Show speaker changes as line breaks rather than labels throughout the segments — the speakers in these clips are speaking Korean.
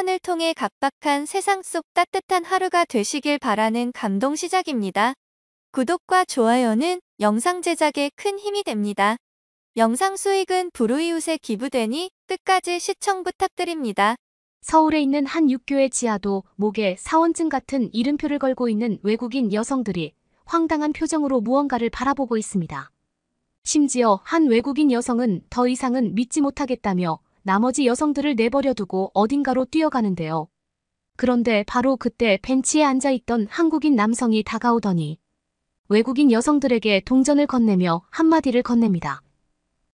사연을 통해 각박한 세상 속 따뜻한 하루가 되시길 바라는 감동 시작입니다. 구독과 좋아요는 영상 제작에 큰 힘이 됩니다. 영상 수익은 불우이웃에 기부되니 끝까지 시청 부탁드립니다.
서울에 있는 한 육교의 지하도 목에 사원증 같은 이름표를 걸고 있는 외국인 여성들이 황당한 표정으로 무언가를 바라보고 있습니다. 심지어 한 외국인 여성은 더 이상은 믿지 못하겠다며 나머지 여성들을 내버려 두고 어딘가로 뛰어가는데요. 그런데 바로 그때 벤치에 앉아있던 한국인 남성이 다가오더니 외국인 여성들에게 동전을 건네며 한마디를 건넵니다.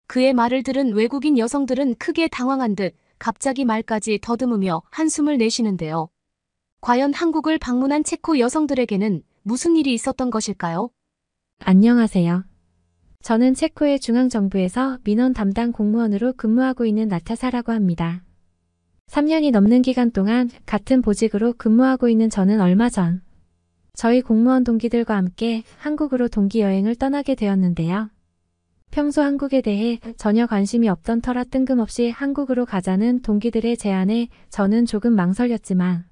그의 말을 들은 외국인 여성들은 크게 당황한 듯 갑자기 말까지 더듬으며 한숨을 내쉬는데요. 과연 한국을 방문한 체코 여성들에게는 무슨 일이 있었던 것일까요?
안녕하세요. 저는 체코의 중앙정부에서 민원 담당 공무원으로 근무하고 있는 나타사라고 합니다. 3년이 넘는 기간 동안 같은 보직으로 근무하고 있는 저는 얼마 전 저희 공무원 동기들과 함께 한국으로 동기 여행을 떠나게 되었는데요. 평소 한국에 대해 전혀 관심이 없던 터라 뜬금없이 한국으로 가자는 동기들의 제안에 저는 조금 망설였지만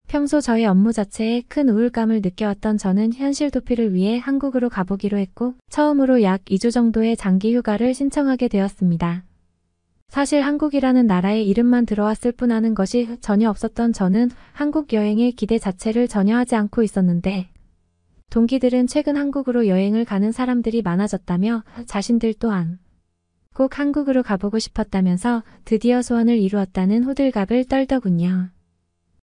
평소 저의 업무 자체에 큰 우울감을 느껴왔던 저는 현실 도피를 위해 한국으로 가보기로 했고 처음으로 약 2주 정도의 장기 휴가를 신청하게 되었습니다. 사실 한국이라는 나라의 이름만 들어왔을 뿐 아는 것이 전혀 없었던 저는 한국 여행의 기대 자체를 전혀 하지 않고 있었는데 동기들은 최근 한국으로 여행을 가는 사람들이 많아졌다며 자신들 또한 꼭 한국으로 가보고 싶었다면서 드디어 소원을 이루었다는 호들갑을 떨더군요.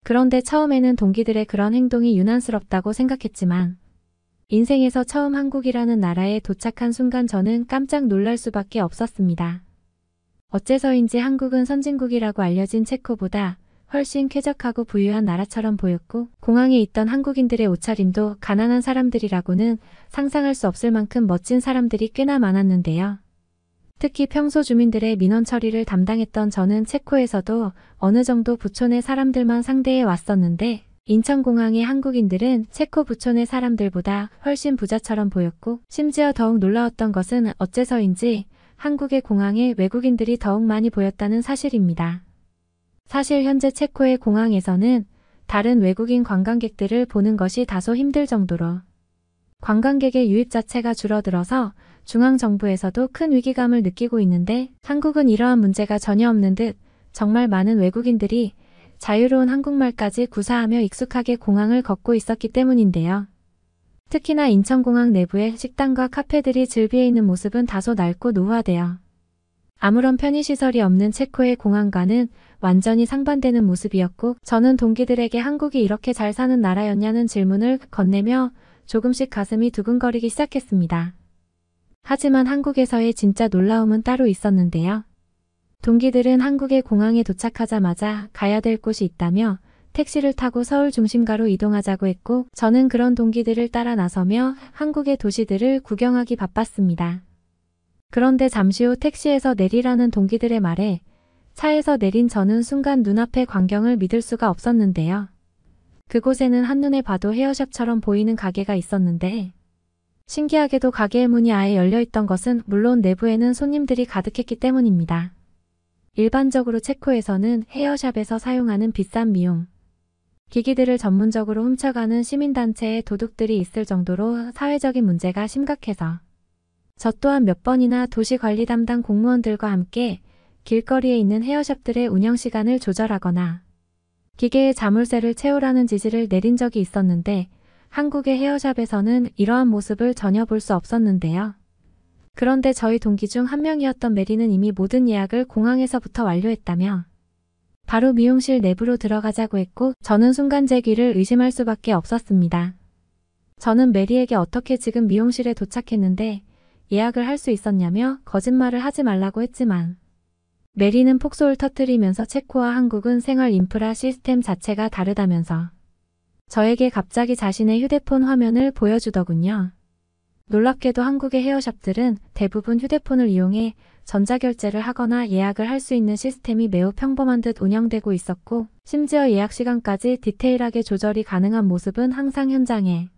그런데 처음에는 동기들의 그런 행동이 유난스럽다고 생각했지만 인생에서 처음 한국이라는 나라에 도착한 순간 저는 깜짝 놀랄 수밖에 없었습니다. 어째서인지 한국은 선진국이라고 알려진 체코보다 훨씬 쾌적하고 부유한 나라처럼 보였고 공항에 있던 한국인들의 옷차림도 가난한 사람들이라고는 상상할 수 없을 만큼 멋진 사람들이 꽤나 많았는데요. 특히 평소 주민들의 민원 처리를 담당했던 저는 체코에서도 어느 정도 부촌의 사람들만 상대해 왔었는데 인천공항의 한국인들은 체코 부촌의 사람들보다 훨씬 부자처럼 보였고 심지어 더욱 놀라웠던 것은 어째서인지 한국의 공항에 외국인들이 더욱 많이 보였다는 사실입니다. 사실 현재 체코의 공항에서는 다른 외국인 관광객들을 보는 것이 다소 힘들 정도로 관광객의 유입 자체가 줄어들어서 중앙정부에서도 큰 위기감을 느끼고 있는데 한국은 이러한 문제가 전혀 없는 듯 정말 많은 외국인들이 자유로운 한국말까지 구사하며 익숙하게 공항을 걷고 있었기 때문인데요. 특히나 인천공항 내부의 식당과 카페들이 즐비해 있는 모습은 다소 낡고 노후화되어 아무런 편의시설이 없는 체코의 공항과는 완전히 상반되는 모습이었고 저는 동기들에게 한국이 이렇게 잘 사는 나라였냐는 질문을 건네며 조금씩 가슴이 두근거리기 시작했습니다. 하지만 한국에서의 진짜 놀라움은 따로 있었는데요. 동기들은 한국의 공항에 도착하자마자 가야 될 곳이 있다며 택시를 타고 서울 중심가로 이동하자고 했고 저는 그런 동기들을 따라 나서며 한국의 도시들을 구경하기 바빴습니다. 그런데 잠시 후 택시에서 내리라는 동기들의 말에 차에서 내린 저는 순간 눈앞의 광경을 믿을 수가 없었는데요. 그곳에는 한눈에 봐도 헤어샵처럼 보이는 가게가 있었는데 신기하게도 가게의 문이 아예 열려있던 것은 물론 내부에는 손님들이 가득했기 때문입니다. 일반적으로 체코에서는 헤어샵에서 사용하는 비싼 미용 기기들을 전문적으로 훔쳐가는 시민단체의 도둑들이 있을 정도로 사회적인 문제가 심각해서 저 또한 몇 번이나 도시관리 담당 공무원들과 함께 길거리에 있는 헤어샵들의 운영시간을 조절하거나 기계에 자물쇠를 채우라는 지시를 내린 적이 있었는데 한국의 헤어샵에서는 이러한 모습을 전혀 볼 수 없었는데요. 그런데 저희 동기 중 한 명이었던 메리는 이미 모든 예약을 공항에서부터 완료했다며 바로 미용실 내부로 들어가자고 했고 저는 순간 제 귀를 의심할 수밖에 없었습니다. 저는 메리에게 어떻게 지금 미용실에 도착했는데 예약을 할 수 있었냐며 거짓말을 하지 말라고 했지만 메리는 폭소를 터뜨리면서 체코와 한국은 생활 인프라 시스템 자체가 다르다면서 저에게 갑자기 자신의 휴대폰 화면을 보여주더군요. 놀랍게도 한국의 헤어샵들은 대부분 휴대폰을 이용해 전자결제를 하거나 예약을 할 수 있는 시스템이 매우 평범한 듯 운영되고 있었고 심지어 예약 시간까지 디테일하게 조절이 가능한 모습은 항상 현장에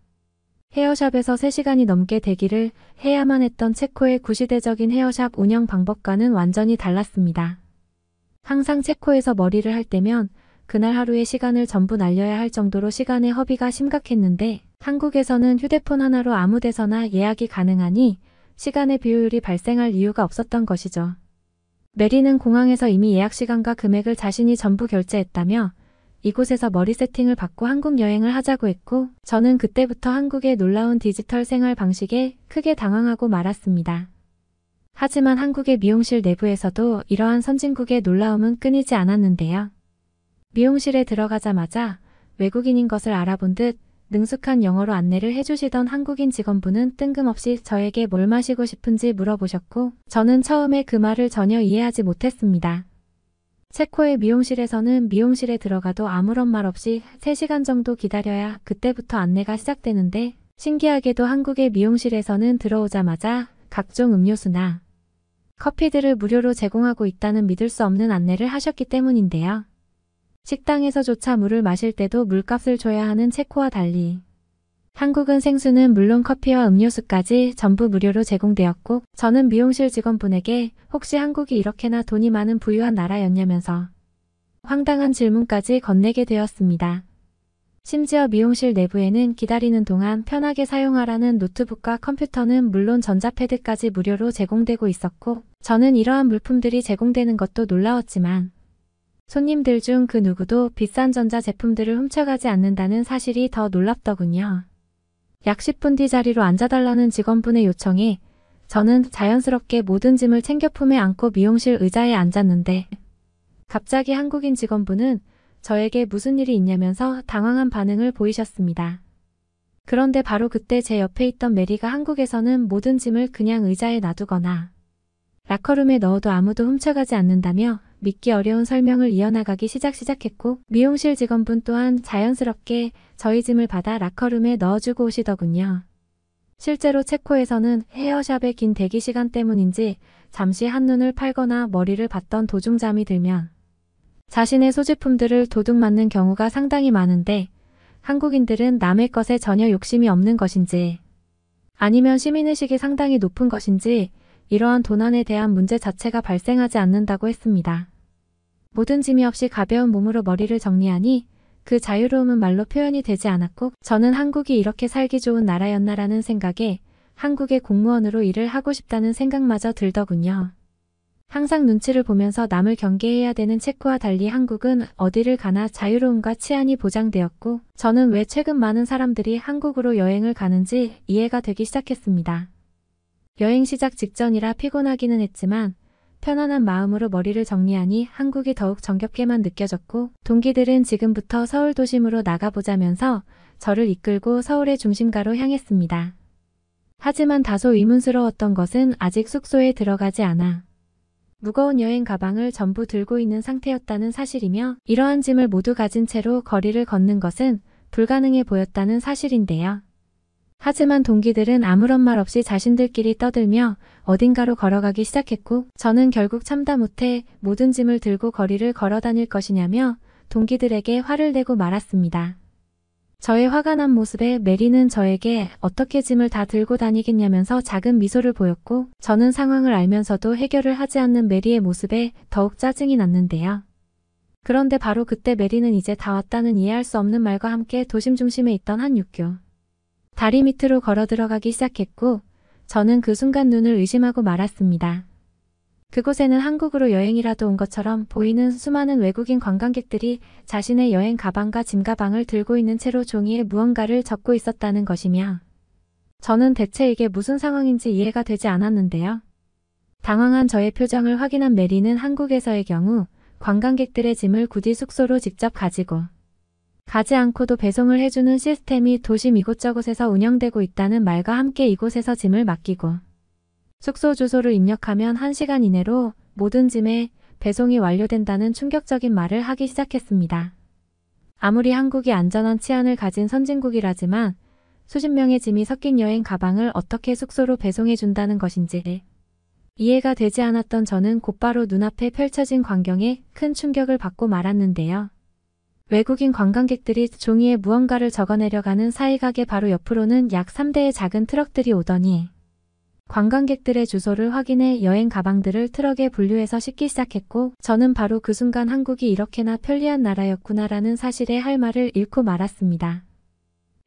헤어샵에서 3시간이 넘게 대기를 해야만 했던 체코의 구시대적인 헤어샵 운영 방법과는 완전히 달랐습니다. 항상 체코에서 머리를 할 때면 그날 하루의 시간을 전부 날려야 할 정도로 시간의 허비가 심각했는데 한국에서는 휴대폰 하나로 아무 데서나 예약이 가능하니 시간의 비효율이 발생할 이유가 없었던 것이죠. 메리는 공항에서 이미 예약 시간과 금액을 자신이 전부 결제했다며 이곳에서 머리 세팅을 받고 한국 여행을 하자고 했고 저는 그때부터 한국의 놀라운 디지털 생활 방식에 크게 당황하고 말았습니다. 하지만 한국의 미용실 내부에서도 이러한 선진국의 놀라움은 끊이지 않았는데요. 미용실에 들어가자마자 외국인인 것을 알아본 듯 능숙한 영어로 안내를 해주시던 한국인 직원분은 뜬금없이 저에게 뭘 마시고 싶은지 물어보셨고 저는 처음에 그 말을 전혀 이해하지 못했습니다. 체코의 미용실에서는 미용실에 들어가도 아무런 말 없이 3시간 정도 기다려야 그때부터 안내가 시작되는데 신기하게도 한국의 미용실에서는 들어오자마자 각종 음료수나 커피들을 무료로 제공하고 있다는 믿을 수 없는 안내를 하셨기 때문인데요. 식당에서조차 물을 마실 때도 물값을 줘야 하는 체코와 달리 한국은 생수는 물론 커피와 음료수까지 전부 무료로 제공되었고 저는 미용실 직원분에게 혹시 한국이 이렇게나 돈이 많은 부유한 나라였냐면서 황당한 질문까지 건네게 되었습니다. 심지어 미용실 내부에는 기다리는 동안 편하게 사용하라는 노트북과 컴퓨터는 물론 전자패드까지 무료로 제공되고 있었고 저는 이러한 물품들이 제공되는 것도 놀라웠지만 손님들 중 그 누구도 비싼 전자제품들을 훔쳐가지 않는다는 사실이 더 놀랍더군요. 약 10분 뒤 자리로 앉아달라는 직원분의 요청에 저는 자연스럽게 모든 짐을 챙겨 품에 안고 미용실 의자에 앉았는데 갑자기 한국인 직원분은 저에게 무슨 일이 있냐면서 당황한 반응을 보이셨습니다. 그런데 바로 그때 제 옆에 있던 메리가 한국에서는 모든 짐을 그냥 의자에 놔두거나 라커룸에 넣어도 아무도 훔쳐가지 않는다며 믿기 어려운 설명을 이어나가기 시작했고 미용실 직원분 또한 자연스럽게 저희 짐을 받아 라커룸에 넣어주고 오시더군요. 실제로 체코에서는 헤어샵의 긴 대기시간 때문인지 잠시 한눈을 팔거나 머리를 받던 도중 잠이 들면 자신의 소지품들을 도둑 맞는 경우가 상당히 많은데 한국인들은 남의 것에 전혀 욕심이 없는 것인지 아니면 시민의식이 상당히 높은 것인지 이러한 도난에 대한 문제 자체가 발생하지 않는다고 했습니다. 모든 짐이 없이 가벼운 몸으로 머리를 정리하니 그 자유로움은 말로 표현이 되지 않았고 저는 한국이 이렇게 살기 좋은 나라였나라는 생각에 한국의 공무원으로 일을 하고 싶다는 생각마저 들더군요. 항상 눈치를 보면서 남을 경계해야 되는 체코와 달리 한국은 어디를 가나 자유로움과 치안이 보장되었고 저는 왜 최근 많은 사람들이 한국으로 여행을 가는지 이해가 되기 시작했습니다. 여행 시작 직전이라 피곤하기는 했지만 편안한 마음으로 머리를 정리하니 한국이 더욱 정겹게만 느껴졌고 동기들은 지금부터 서울 도심으로 나가보자면서 저를 이끌고 서울의 중심가로 향했습니다. 하지만 다소 의문스러웠던 것은 아직 숙소에 들어가지 않아 무거운 여행 가방을 전부 들고 있는 상태였다는 사실이며 이러한 짐을 모두 가진 채로 거리를 걷는 것은 불가능해 보였다는 사실인데요. 하지만 동기들은 아무런 말 없이 자신들끼리 떠들며 어딘가로 걸어가기 시작했고 저는 결국 참다 못해 모든 짐을 들고 거리를 걸어 다닐 것이냐며 동기들에게 화를 내고 말았습니다. 저의 화가 난 모습에 메리는 저에게 어떻게 짐을 다 들고 다니겠냐면서 작은 미소를 보였고 저는 상황을 알면서도 해결을 하지 않는 메리의 모습에 더욱 짜증이 났는데요. 그런데 바로 그때 메리는 이제 다 왔다는 이해할 수 없는 말과 함께 도심 중심에 있던 한 육교 다리 밑으로 걸어 들어가기 시작했고 저는 그 순간 눈을 의심하고 말았습니다. 그곳에는 한국으로 여행이라도 온 것처럼 보이는 수많은 외국인 관광객들이 자신의 여행 가방과 짐 가방을 들고 있는 채로 종이에 무언가를 적고 있었다는 것이며 저는 대체 이게 무슨 상황인지 이해가 되지 않았는데요. 당황한 저의 표정을 확인한 메리는 한국에서의 경우 관광객들의 짐을 굳이 숙소로 직접 가지고 가지 않고도 배송을 해주는 시스템이 도심 이곳저곳에서 운영되고 있다는 말과 함께 이곳에서 짐을 맡기고 숙소 주소를 입력하면 1시간 이내로 모든 짐의 배송이 완료된다는 충격적인 말을 하기 시작했습니다. 아무리 한국이 안전한 치안을 가진 선진국이라지만 수십 명의 짐이 섞인 여행 가방을 어떻게 숙소로 배송해준다는 것인지 이해가 되지 않았던 저는 곧바로 눈앞에 펼쳐진 광경에 큰 충격을 받고 말았는데요. 외국인 관광객들이 종이에 무언가를 적어내려가는 사이가게 바로 옆으로는 약 3대의 작은 트럭들이 오더니 관광객들의 주소를 확인해 여행 가방들을 트럭에 분류해서 싣기 시작했고 저는 바로 그 순간 한국이 이렇게나 편리한 나라였구나라는 사실에 할 말을 잃고 말았습니다.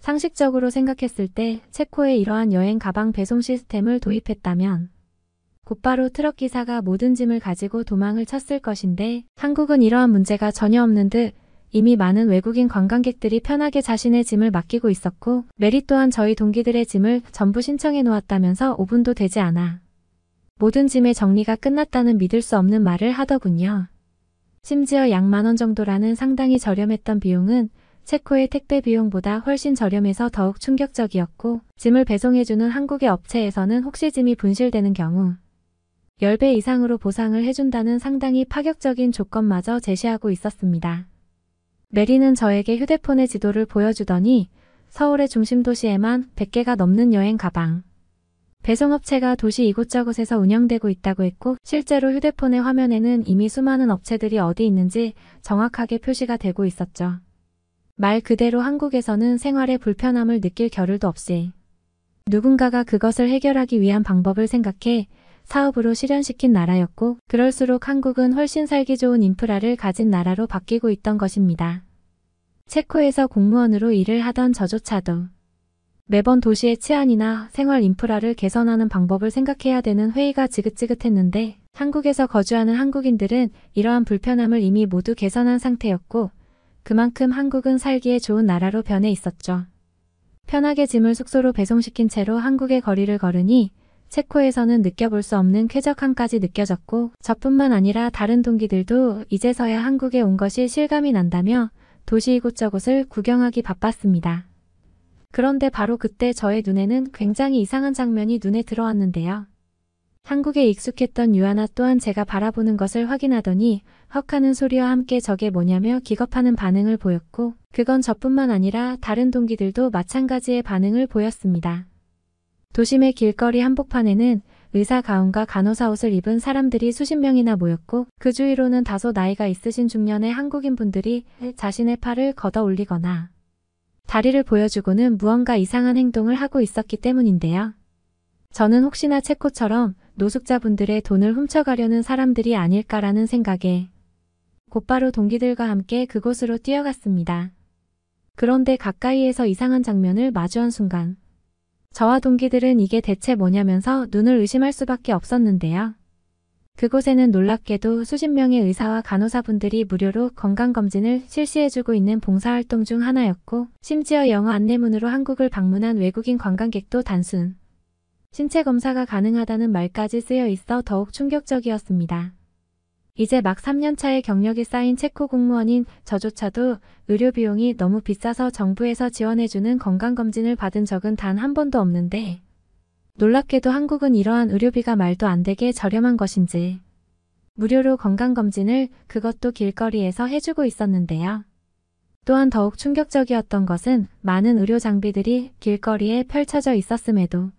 상식적으로 생각했을 때 체코에 이러한 여행 가방 배송 시스템을 도입했다면 곧바로 트럭 기사가 모든 짐을 가지고 도망을 쳤을 것인데 한국은 이러한 문제가 전혀 없는 듯 이미 많은 외국인 관광객들이 편하게 자신의 짐을 맡기고 있었고 메리 또한 저희 동기들의 짐을 전부 신청해 놓았다면서 5분도 되지 않아 모든 짐의 정리가 끝났다는 믿을 수 없는 말을 하더군요. 심지어 약 10,000원 정도라는 상당히 저렴했던 비용은 체코의 택배 비용보다 훨씬 저렴해서 더욱 충격적이었고 짐을 배송해주는 한국의 업체에서는 혹시 짐이 분실되는 경우 10배 이상으로 보상을 해준다는 상당히 파격적인 조건마저 제시하고 있었습니다. 메리는 저에게 휴대폰의 지도를 보여주더니 서울의 중심 도시에만 100개가 넘는 여행 가방 배송업체가 도시 이곳저곳에서 운영되고 있다고 했고 실제로 휴대폰의 화면에는 이미 수많은 업체들이 어디 있는지 정확하게 표시가 되고 있었죠. 말 그대로 한국에서는 생활에 불편함을 느낄 겨를도 없이 누군가가 그것을 해결하기 위한 방법을 생각해 사업으로 실현시킨 나라였고 그럴수록 한국은 훨씬 살기 좋은 인프라를 가진 나라로 바뀌고 있던 것입니다. 체코에서 공무원으로 일을 하던 저조차도 매번 도시의 치안이나 생활 인프라를 개선하는 방법을 생각해야 되는 회의가 지긋지긋했는데 한국에서 거주하는 한국인들은 이러한 불편함을 이미 모두 개선한 상태였고 그만큼 한국은 살기에 좋은 나라로 변해 있었죠. 편하게 짐을 숙소로 배송시킨 채로 한국의 거리를 걸으니 체코에서는 느껴볼 수 없는 쾌적함까지 느껴졌고 저뿐만 아니라 다른 동기들도 이제서야 한국에 온 것이 실감이 난다며 도시 이곳저곳을 구경하기 바빴습니다. 그런데 바로 그때 저의 눈에는 굉장히 이상한 장면이 눈에 들어왔는데요. 한국에 익숙했던 유아나 또한 제가 바라보는 것을 확인하더니 헉하는 소리와 함께 저게 뭐냐며 기겁하는 반응을 보였고 그건 저뿐만 아니라 다른 동기들도 마찬가지의 반응을 보였습니다. 도심의 길거리 한복판에는 의사 가운과 간호사 옷을 입은 사람들이 수십 명이나 모였고 그 주위로는 다소 나이가 있으신 중년의 한국인 분들이 자신의 팔을 걷어 올리거나 다리를 보여주고는 무언가 이상한 행동을 하고 있었기 때문인데요. 저는 혹시나 체코처럼 노숙자분들의 돈을 훔쳐가려는 사람들이 아닐까라는 생각에 곧바로 동기들과 함께 그곳으로 뛰어갔습니다. 그런데 가까이에서 이상한 장면을 마주한 순간 저와 동기들은 이게 대체 뭐냐면서 눈을 의심할 수밖에 없었는데요. 그곳에는 놀랍게도 수십 명의 의사와 간호사분들이 무료로 건강검진을 실시해주고 있는 봉사활동 중 하나였고 심지어 영어 안내문으로 한국을 방문한 외국인 관광객도 단순 신체 검사가 가능하다는 말까지 쓰여 있어 더욱 충격적이었습니다. 이제 막 3년차의 경력이 쌓인 체코 공무원인 저조차도 의료 비용이 너무 비싸서 정부에서 지원해주는 건강검진을 받은 적은 단 한 번도 없는데 놀랍게도 한국은 이러한 의료비가 말도 안 되게 저렴한 것인지 무료로 건강검진을 그것도 길거리에서 해주고 있었는데요. 또한 더욱 충격적이었던 것은 많은 의료 장비들이 길거리에 펼쳐져 있었음에도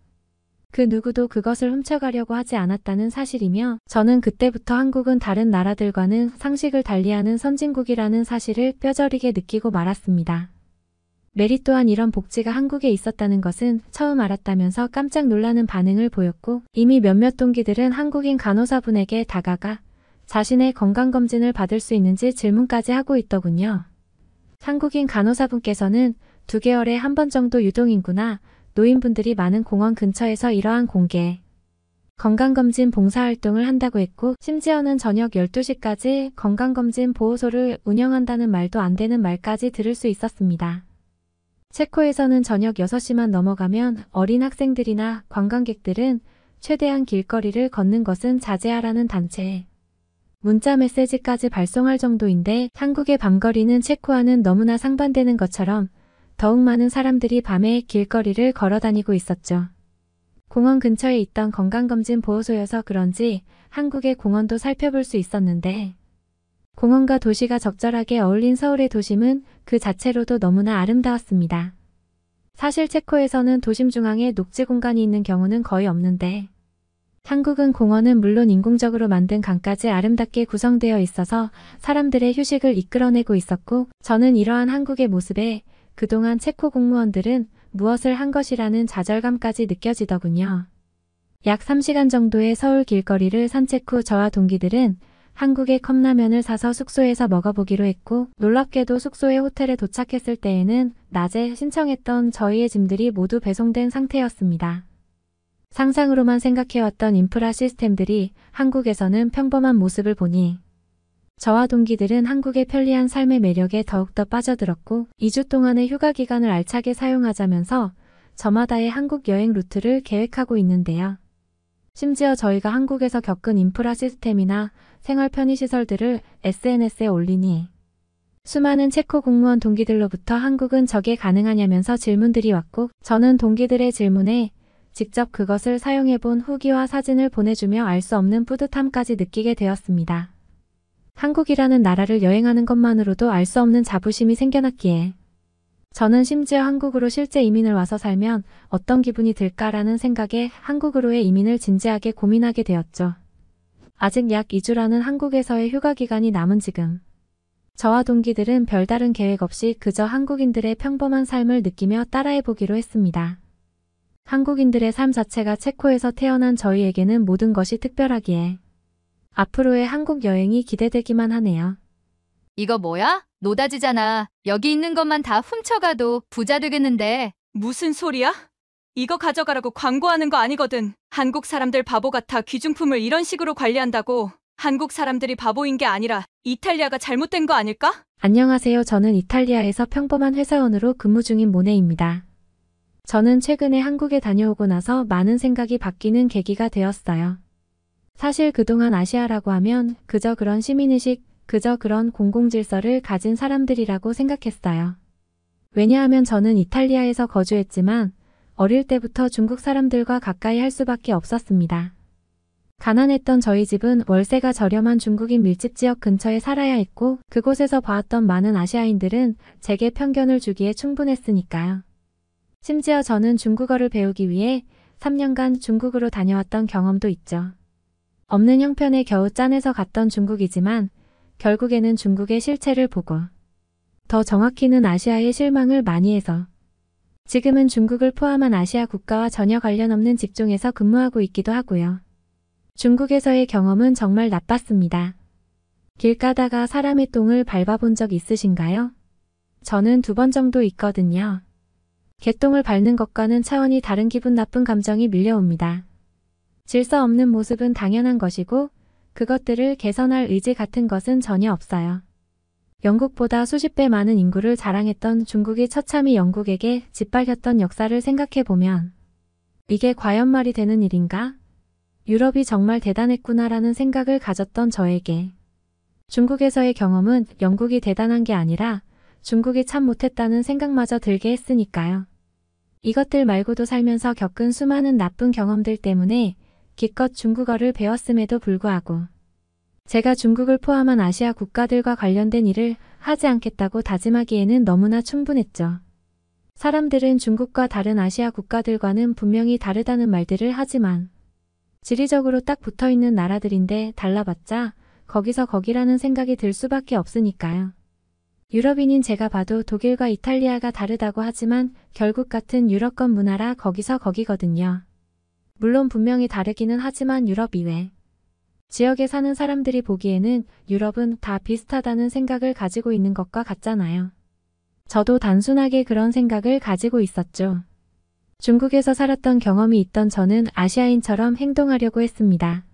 그 누구도 그것을 훔쳐가려고 하지 않았다는 사실이며 저는 그때부터 한국은 다른 나라들과는 상식을 달리하는 선진국이라는 사실을 뼈저리게 느끼고 말았습니다. 메리 또한 이런 복지가 한국에 있었다는 것은 처음 알았다면서 깜짝 놀라는 반응을 보였고 이미 몇몇 동기들은 한국인 간호사분에게 다가가 자신의 건강검진을 받을 수 있는지 질문까지 하고 있더군요. 한국인 간호사분께서는 2개월에 한 번 정도 유동인구나 노인분들이 많은 공원 근처에서 이러한 공개 건강검진 봉사활동을 한다고 했고 심지어는 저녁 12시까지 건강검진 보호소를 운영한다는 말도 안 되는 말까지 들을 수 있었습니다. 체코에서는 저녁 6시만 넘어가면 어린 학생들이나 관광객들은 최대한 길거리를 걷는 것은 자제하라는 단체에 문자 메시지까지 발송할 정도인데 한국의 밤거리는 체코와는 너무나 상반되는 것처럼 더욱 많은 사람들이 밤에 길거리를 걸어다니고 있었죠. 공원 근처에 있던 건강검진 보호소여서 그런지 한국의 공원도 살펴볼 수 있었는데 공원과 도시가 적절하게 어울린 서울의 도심은 그 자체로도 너무나 아름다웠습니다. 사실 체코에서는 도심 중앙에 녹지 공간이 있는 경우는 거의 없는데 한국은 공원은 물론 인공적으로 만든 강까지 아름답게 구성되어 있어서 사람들의 휴식을 이끌어내고 있었고 저는 이러한 한국의 모습에 그동안 체코 공무원들은 무엇을 한 것이라는 좌절감까지 느껴지더군요. 약 3시간 정도의 서울 길거리를 산책 후 저와 동기들은 한국의 컵라면을 사서 숙소에서 먹어보기로 했고, 놀랍게도 숙소의 호텔에 도착했을 때에는 낮에 신청했던 저희의 짐들이 모두 배송된 상태였습니다. 상상으로만 생각해왔던 인프라 시스템들이 한국에서는 평범한 모습을 보니 저와 동기들은 한국의 편리한 삶의 매력에 더욱더 빠져들었고 2주 동안의 휴가 기간을 알차게 사용하자면서 저마다의 한국 여행 루트를 계획하고 있는데요. 심지어 저희가 한국에서 겪은 인프라 시스템이나 생활 편의시설들을 SNS에 올리니 수많은 체코 공무원 동기들로부터 한국은 저게 가능하냐면서 질문들이 왔고 저는 동기들의 질문에 직접 그것을 사용해본 후기와 사진을 보내주며 알 수 없는 뿌듯함까지 느끼게 되었습니다. 한국이라는 나라를 여행하는 것만으로도 알 수 없는 자부심이 생겨났기에 저는 심지어 한국으로 실제 이민을 와서 살면 어떤 기분이 들까라는 생각에 한국으로의 이민을 진지하게 고민하게 되었죠. 아직 약 2주라는 한국에서의 휴가 기간이 남은 지금 저와 동기들은 별다른 계획 없이 그저 한국인들의 평범한 삶을 느끼며 따라해보기로 했습니다. 한국인들의 삶 자체가 체코에서 태어난 저희에게는 모든 것이 특별하기에 앞으로의 한국 여행이 기대되기만 하네요.
이거 뭐야? 노다지잖아. 여기 있는 것만 다 훔쳐가도 부자 되겠는데.
무슨 소리야? 이거 가져가라고 광고하는 거 아니거든. 한국 사람들 바보 같아 귀중품을 이런 식으로 관리한다고. 한국 사람들이 바보인 게 아니라 이탈리아가 잘못된 거 아닐까?
안녕하세요. 저는 이탈리아에서 평범한 회사원으로 근무 중인 모네입니다. 저는 최근에 한국에 다녀오고 나서 많은 생각이 바뀌는 계기가 되었어요. 사실 그동안 아시아라고 하면 그저 그런 시민의식, 그저 그런 공공질서를 가진 사람들이라고 생각했어요. 왜냐하면 저는 이탈리아에서 거주했지만 어릴 때부터 중국 사람들과 가까이 할 수밖에 없었습니다. 가난했던 저희 집은 월세가 저렴한 중국인 밀집 지역 근처에 살아야 했고 그곳에서 봐왔던 많은 아시아인들은 제게 편견을 주기에 충분했으니까요. 심지어 저는 중국어를 배우기 위해 3년간 중국으로 다녀왔던 경험도 있죠. 없는 형편에 겨우 짜내서 갔던 중국이지만 결국에는 중국의 실체를 보고 더 정확히는 아시아의 실망을 많이 해서 지금은 중국을 포함한 아시아 국가와 전혀 관련 없는 직종에서 근무하고 있기도 하고요. 중국에서의 경험은 정말 나빴습니다. 길 가다가 사람의 똥을 밟아본 적 있으신가요? 저는 2번 정도 있거든요. 개똥을 밟는 것과는 차원이 다른 기분 나쁜 감정이 밀려옵니다. 질서 없는 모습은 당연한 것이고 그것들을 개선할 의지 같은 것은 전혀 없어요. 영국보다 수십 배 많은 인구를 자랑했던 중국이 처참히 영국에게 짓밟혔던 역사를 생각해보면 이게 과연 말이 되는 일인가? 유럽이 정말 대단했구나라는 생각을 가졌던 저에게 중국에서의 경험은 영국이 대단한 게 아니라 중국이 참 못했다는 생각마저 들게 했으니까요. 이것들 말고도 살면서 겪은 수많은 나쁜 경험들 때문에 기껏 중국어를 배웠음에도 불구하고 제가 중국을 포함한 아시아 국가들과 관련된 일을 하지 않겠다고 다짐하기에는 너무나 충분했죠. 사람들은 중국과 다른 아시아 국가들과는 분명히 다르다는 말들을 하지만 지리적으로 딱 붙어있는 나라들인데 달라봤자 거기서 거기라는 생각이 들 수밖에 없으니까요. 유럽인인 제가 봐도 독일과 이탈리아가 다르다고 하지만 결국 같은 유럽권 문화라 거기서 거기거든요. 물론 분명히 다르기는 하지만 유럽 이외 지역에 사는 사람들이 보기에는 유럽은 다 비슷하다는 생각을 가지고 있는 것과 같잖아요. 저도 단순하게 그런 생각을 가지고 있었죠. 중국에서 살았던 경험이 있던 저는 아시아인처럼 행동하려고 했습니다.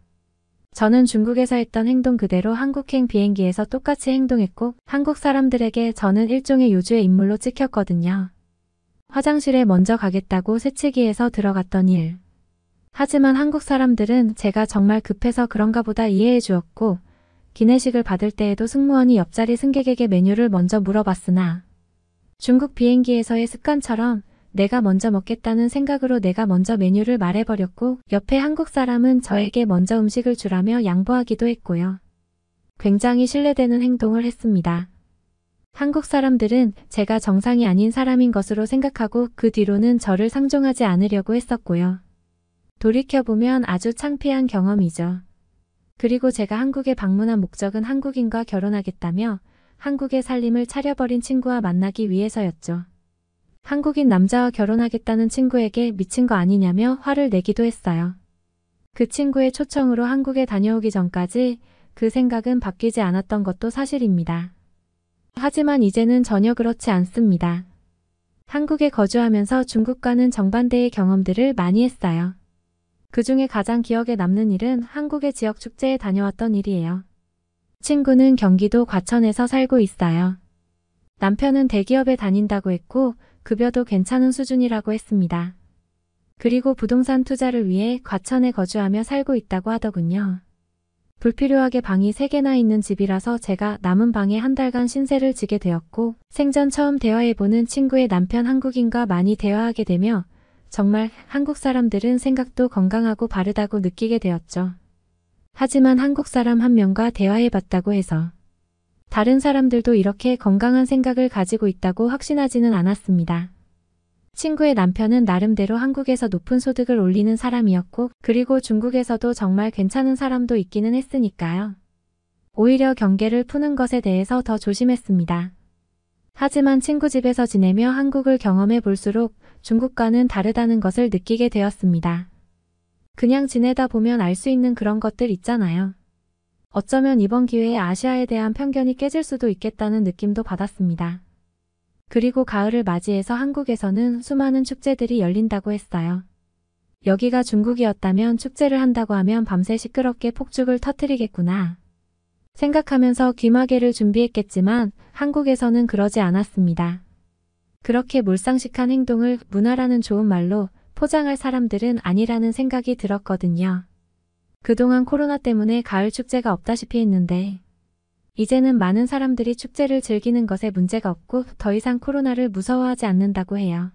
저는 중국에서 했던 행동 그대로 한국행 비행기에서 똑같이 행동했고 한국 사람들에게 저는 일종의 요주의 인물로 찍혔거든요. 화장실에 먼저 가겠다고 새치기에서 들어갔던 일. 하지만 한국 사람들은 제가 정말 급해서 그런가 보다 이해해 주었고 기내식을 받을 때에도 승무원이 옆자리 승객에게 메뉴를 먼저 물어봤으나 중국 비행기에서의 습관처럼 내가 먼저 먹겠다는 생각으로 내가 먼저 메뉴를 말해버렸고 옆에 한국 사람은 저에게 먼저 음식을 주라며 양보하기도 했고요. 굉장히 신뢰되는 행동을 했습니다. 한국 사람들은 제가 정상이 아닌 사람인 것으로 생각하고 그 뒤로는 저를 상종하지 않으려고 했었고요. 돌이켜보면 아주 창피한 경험이죠. 그리고 제가 한국에 방문한 목적은 한국인과 결혼하겠다며 한국의 살림을 차려버린 친구와 만나기 위해서였죠. 한국인 남자와 결혼하겠다는 친구에게 미친 거 아니냐며 화를 내기도 했어요. 그 친구의 초청으로 한국에 다녀오기 전까지 그 생각은 바뀌지 않았던 것도 사실입니다. 하지만 이제는 전혀 그렇지 않습니다. 한국에 거주하면서 중국과는 정반대의 경험들을 많이 했어요. 그 중에 가장 기억에 남는 일은 한국의 지역 축제에 다녀왔던 일이에요. 친구는 경기도 과천에서 살고 있어요. 남편은 대기업에 다닌다고 했고 급여도 괜찮은 수준이라고 했습니다. 그리고 부동산 투자를 위해 과천에 거주하며 살고 있다고 하더군요. 불필요하게 방이 3개나 있는 집이라서 제가 남은 방에 한 달간 신세를 지게 되었고 생전 처음 대화해보는 친구의 남편 한국인과 많이 대화하게 되며 정말 한국 사람들은 생각도 건강하고 바르다고 느끼게 되었죠. 하지만 한국 사람 한 명과 대화해봤다고 해서 다른 사람들도 이렇게 건강한 생각을 가지고 있다고 확신하지는 않았습니다. 친구의 남편은 나름대로 한국에서 높은 소득을 올리는 사람이었고 그리고 중국에서도 정말 괜찮은 사람도 있기는 했으니까요. 오히려 경계를 푸는 것에 대해서 더 조심했습니다. 하지만 친구 집에서 지내며 한국을 경험해 볼수록 중국과는 다르다는 것을 느끼게 되었습니다. 그냥 지내다 보면 알 수 있는 그런 것들 있잖아요. 어쩌면 이번 기회에 아시아에 대한 편견이 깨질 수도 있겠다는 느낌도 받았습니다. 그리고 가을을 맞이해서 한국에서는 수많은 축제들이 열린다고 했어요. 여기가 중국이었다면 축제를 한다고 하면 밤새 시끄럽게 폭죽을 터뜨리겠구나 생각하면서 귀마개를 준비했겠지만 한국에서는 그러지 않았습니다. 그렇게 몰상식한 행동을 문화라는 좋은 말로 포장할 사람들은 아니라는 생각이 들었거든요. 그동안 코로나 때문에 가을 축제가 없다시피 했는데 이제는 많은 사람들이 축제를 즐기는 것에 문제가 없고 더 이상 코로나를 무서워하지 않는다고 해요.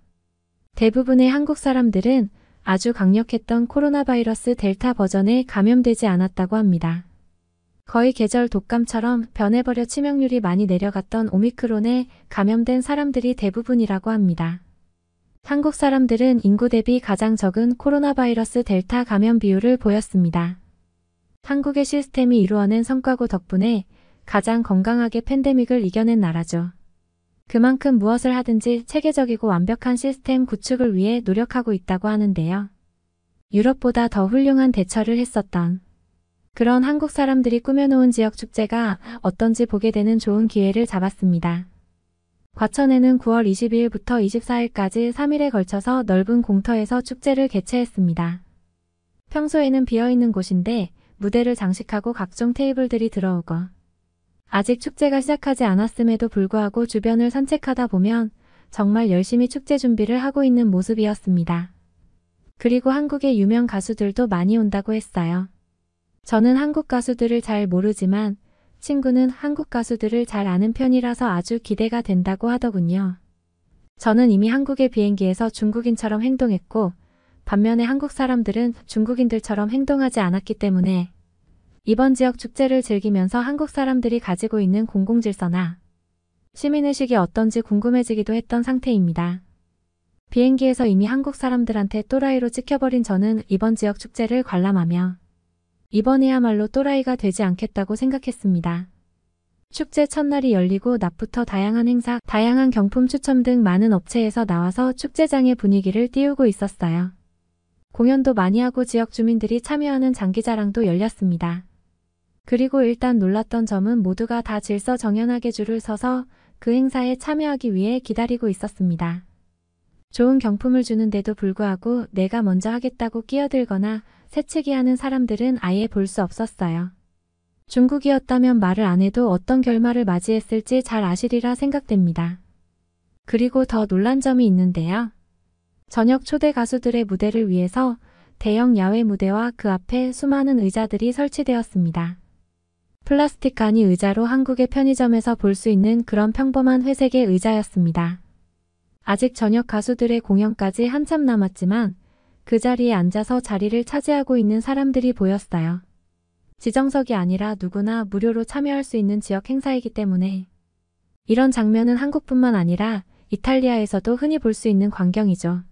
대부분의 한국 사람들은 아주 강력했던 코로나 바이러스 델타 버전에 감염되지 않았다고 합니다. 거의 계절 독감처럼 변해버려 치명률이 많이 내려갔던 오미크론에 감염된 사람들이 대부분이라고 합니다. 한국 사람들은 인구 대비 가장 적은 코로나 바이러스 델타 감염 비율을 보였습니다. 한국의 시스템이 이루어낸 성과고 덕분에 가장 건강하게 팬데믹을 이겨낸 나라죠. 그만큼 무엇을 하든지 체계적이고 완벽한 시스템 구축을 위해 노력하고 있다고 하는데요. 유럽보다 더 훌륭한 대처를 했었던 그런 한국 사람들이 꾸며놓은 지역 축제가 어떤지 보게 되는 좋은 기회를 잡았습니다. 과천에는 9월 22일부터 24일까지 3일에 걸쳐서 넓은 공터에서 축제를 개최했습니다. 평소에는 비어있는 곳인데 무대를 장식하고 각종 테이블들이 들어오고 아직 축제가 시작하지 않았음에도 불구하고 주변을 산책하다 보면 정말 열심히 축제 준비를 하고 있는 모습이었습니다. 그리고 한국의 유명 가수들도 많이 온다고 했어요. 저는 한국 가수들을 잘 모르지만 친구는 한국 가수들을 잘 아는 편이라서 아주 기대가 된다고 하더군요. 저는 이미 한국의 비행기에서 중국인처럼 행동했고 반면에 한국 사람들은 중국인들처럼 행동하지 않았기 때문에 이번 지역 축제를 즐기면서 한국 사람들이 가지고 있는 공공질서나 시민의식이 어떤지 궁금해지기도 했던 상태입니다. 비행기에서 이미 한국 사람들한테 또라이로 찍혀버린 저는 이번 지역 축제를 관람하며 이번에야말로 또라이가 되지 않겠다고 생각했습니다. 축제 첫날이 열리고 낮부터 다양한 행사, 다양한 경품 추첨 등 많은 업체에서 나와서 축제장의 분위기를 띄우고 있었어요. 공연도 많이 하고 지역 주민들이 참여하는 장기자랑도 열렸습니다. 그리고 일단 놀랐던 점은 모두가 다 질서정연하게 줄을 서서 그 행사에 참여하기 위해 기다리고 있었습니다. 좋은 경품을 주는데도 불구하고 내가 먼저 하겠다고 끼어들거나 새치기하는 사람들은 아예 볼 수 없었어요. 중국이었다면 말을 안 해도 어떤 결말을 맞이했을지 잘 아시리라 생각됩니다. 그리고 더 놀란 점이 있는데요. 저녁 초대 가수들의 무대를 위해서 대형 야외 무대와 그 앞에 수많은 의자들이 설치되었습니다. 플라스틱 간이 의자로 한국의 편의점에서 볼 수 있는 그런 평범한 회색의 의자였습니다. 아직 저녁 가수들의 공연까지 한참 남았지만 그 자리에 앉아서 자리를 차지하고 있는 사람들이 보였어요. 지정석이 아니라 누구나 무료로 참여할 수 있는 지역 행사이기 때문에 이런 장면은 한국뿐만 아니라 이탈리아에서도 흔히 볼 수 있는 광경이죠.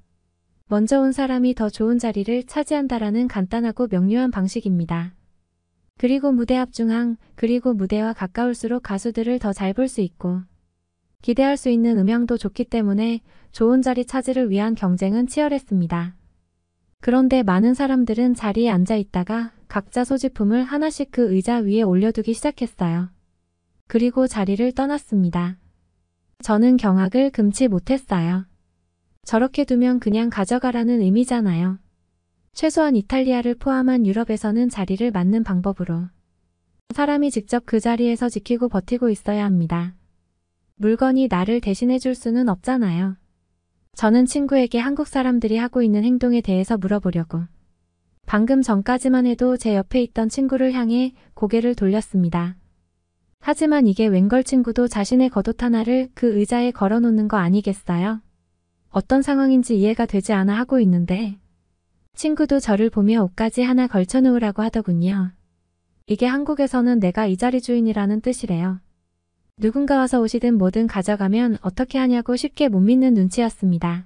먼저 온 사람이 더 좋은 자리를 차지한다라는 간단하고 명료한 방식입니다. 그리고 무대 앞 중앙, 그리고 무대와 가까울수록 가수들을 더 잘 볼 수 있고 기대할 수 있는 음향도 좋기 때문에 좋은 자리 차지를 위한 경쟁은 치열했습니다. 그런데 많은 사람들은 자리에 앉아 있다가 각자 소지품을 하나씩 그 의자 위에 올려두기 시작했어요. 그리고 자리를 떠났습니다. 저는 경악을 금치 못했어요. 저렇게 두면 그냥 가져가라는 의미잖아요. 최소한 이탈리아를 포함한 유럽에서는 자리를 맞는 방법으로 사람이 직접 그 자리에서 지키고 버티고 있어야 합니다. 물건이 나를 대신해 줄 수는 없잖아요. 저는 친구에게 한국 사람들이 하고 있는 행동에 대해서 물어보려고 방금 전까지만 해도 제 옆에 있던 친구를 향해 고개를 돌렸습니다. 하지만 이게 웬걸 친구도 자신의 겉옷 하나를 그 의자에 걸어놓는 거 아니겠어요? 어떤 상황인지 이해가 되지 않아 하고 있는데 친구도 저를 보며 옷까지 하나 걸쳐놓으라고 하더군요. 이게 한국에서는 내가 이 자리 주인이라는 뜻이래요. 누군가 와서 옷이든 뭐든 가져가면 어떻게 하냐고 쉽게 못 믿는 눈치였습니다.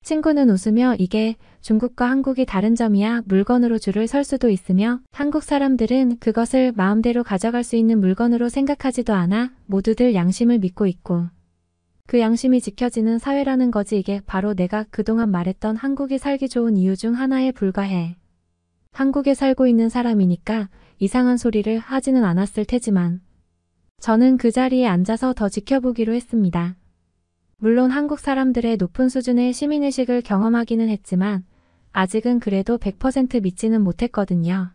친구는 웃으며 이게 중국과 한국이 다른 점이야 물건으로 줄을 설 수도 있으며 한국 사람들은 그것을 마음대로 가져갈 수 있는 물건으로 생각하지도 않아 모두들 양심을 믿고 있고 그 양심이 지켜지는 사회라는 거지 이게 바로 내가 그동안 말했던 한국이 살기 좋은 이유 중 하나에 불과해. 한국에 살고 있는 사람이니까 이상한 소리를 하지는 않았을 테지만 저는 그 자리에 앉아서 더 지켜보기로 했습니다. 물론 한국 사람들의 높은 수준의 시민의식을 경험하기는 했지만 아직은 그래도 100% 믿지는 못했거든요.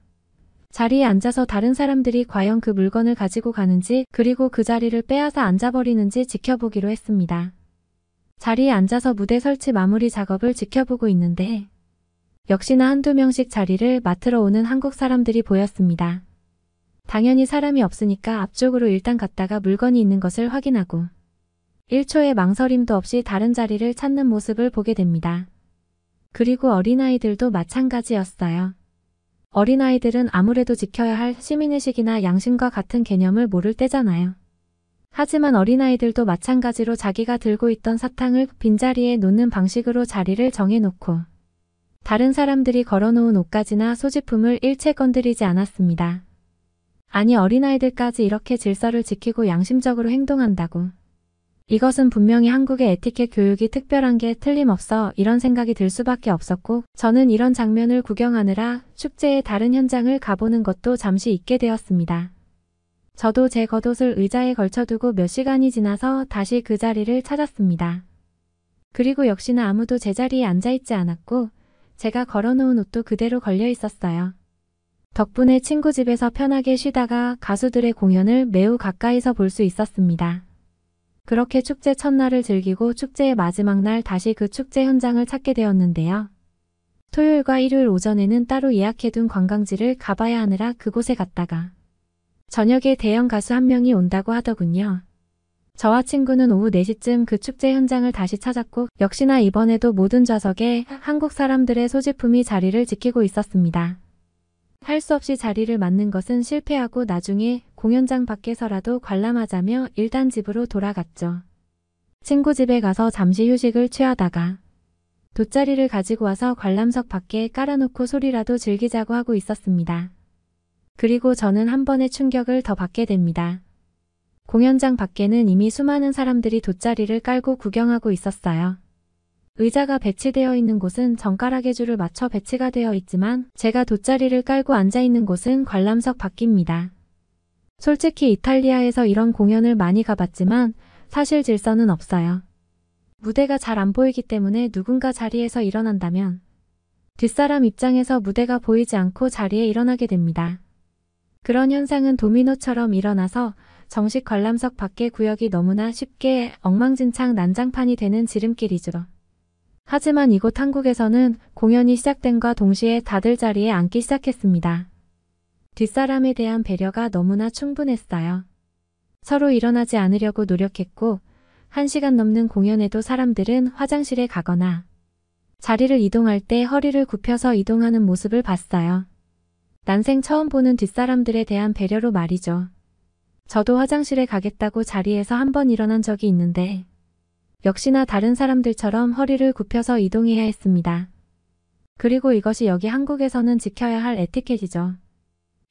자리에 앉아서 다른 사람들이 과연 그 물건을 가지고 가는지 그리고 그 자리를 빼앗아 앉아버리는지 지켜보기로 했습니다. 자리에 앉아서 무대 설치 마무리 작업을 지켜보고 있는데 역시나 한두 명씩 자리를 맡으러 오는 한국 사람들이 보였습니다. 당연히 사람이 없으니까 앞쪽으로 일단 갔다가 물건이 있는 것을 확인하고 1초의 망설임도 없이 다른 자리를 찾는 모습을 보게 됩니다. 그리고 어린아이들도 마찬가지였어요. 어린아이들은 아무래도 지켜야 할 시민의식이나 양심과 같은 개념을 모를 때잖아요. 하지만 어린아이들도 마찬가지로 자기가 들고 있던 사탕을 빈자리에 놓는 방식으로 자리를 정해놓고 다른 사람들이 걸어놓은 옷가지나 소지품을 일체 건드리지 않았습니다. 아니 어린아이들까지 이렇게 질서를 지키고 양심적으로 행동한다고. 이것은 분명히 한국의 에티켓 교육이 특별한 게 틀림없어 이런 생각이 들 수밖에 없었고 저는 이런 장면을 구경하느라 축제의 다른 현장을 가보는 것도 잠시 잊게 되었습니다. 저도 제 겉옷을 의자에 걸쳐두고 몇 시간이 지나서 다시 그 자리를 찾았습니다. 그리고 역시나 아무도 제 자리에 앉아있지 않았고 제가 걸어놓은 옷도 그대로 걸려 있었어요. 덕분에 친구 집에서 편하게 쉬다가 가수들의 공연을 매우 가까이서 볼 수 있었습니다. 그렇게 축제 첫날을 즐기고 축제의 마지막 날 다시 그 축제 현장을 찾게 되었는데요. 토요일과 일요일 오전에는 따로 예약해둔 관광지를 가봐야 하느라 그곳에 갔다가 저녁에 대형 가수 한 명이 온다고 하더군요. 저와 친구는 오후 4시쯤 그 축제 현장을 다시 찾았고 역시나 이번에도 모든 좌석에 한국 사람들의 소지품이 자리를 지키고 있었습니다. 할 수 없이 자리를 맡는 것은 실패하고 나중에 공연장 밖에서라도 관람하자며 일단 집으로 돌아갔죠. 친구 집에 가서 잠시 휴식을 취하다가 돗자리를 가지고 와서 관람석 밖에 깔아놓고 소리라도 즐기자고 하고 있었습니다. 그리고 저는 한 번의 충격을 더 받게 됩니다. 공연장 밖에는 이미 수많은 사람들이 돗자리를 깔고 구경하고 있었어요. 의자가 배치되어 있는 곳은 정가락의 줄을 맞춰 배치가 되어 있지만 제가 돗자리를 깔고 앉아있는 곳은 관람석 밖입니다. 솔직히 이탈리아에서 이런 공연을 많이 가봤지만 사실 질서는 없어요. 무대가 잘 안 보이기 때문에 누군가 자리에서 일어난다면 뒷사람 입장에서 무대가 보이지 않고 자리에 일어나게 됩니다. 그런 현상은 도미노처럼 일어나서 정식 관람석 밖의 구역이 너무나 쉽게 엉망진창 난장판이 되는 지름길이죠. 하지만 이곳 한국에서는 공연이 시작된과 동시에 다들 자리에 앉기 시작했습니다. 뒷사람에 대한 배려가 너무나 충분했어요. 서로 일어나지 않으려고 노력했고 1시간 넘는 공연에도 사람들은 화장실에 가거나 자리를 이동할 때 허리를 굽혀서 이동하는 모습을 봤어요. 난생 처음 보는 뒷사람들에 대한 배려로 말이죠. 저도 화장실에 가겠다고 자리에서 한 번 일어난 적이 있는데 역시나 다른 사람들처럼 허리를 굽혀서 이동해야 했습니다. 그리고 이것이 여기 한국에서는 지켜야 할 에티켓이죠.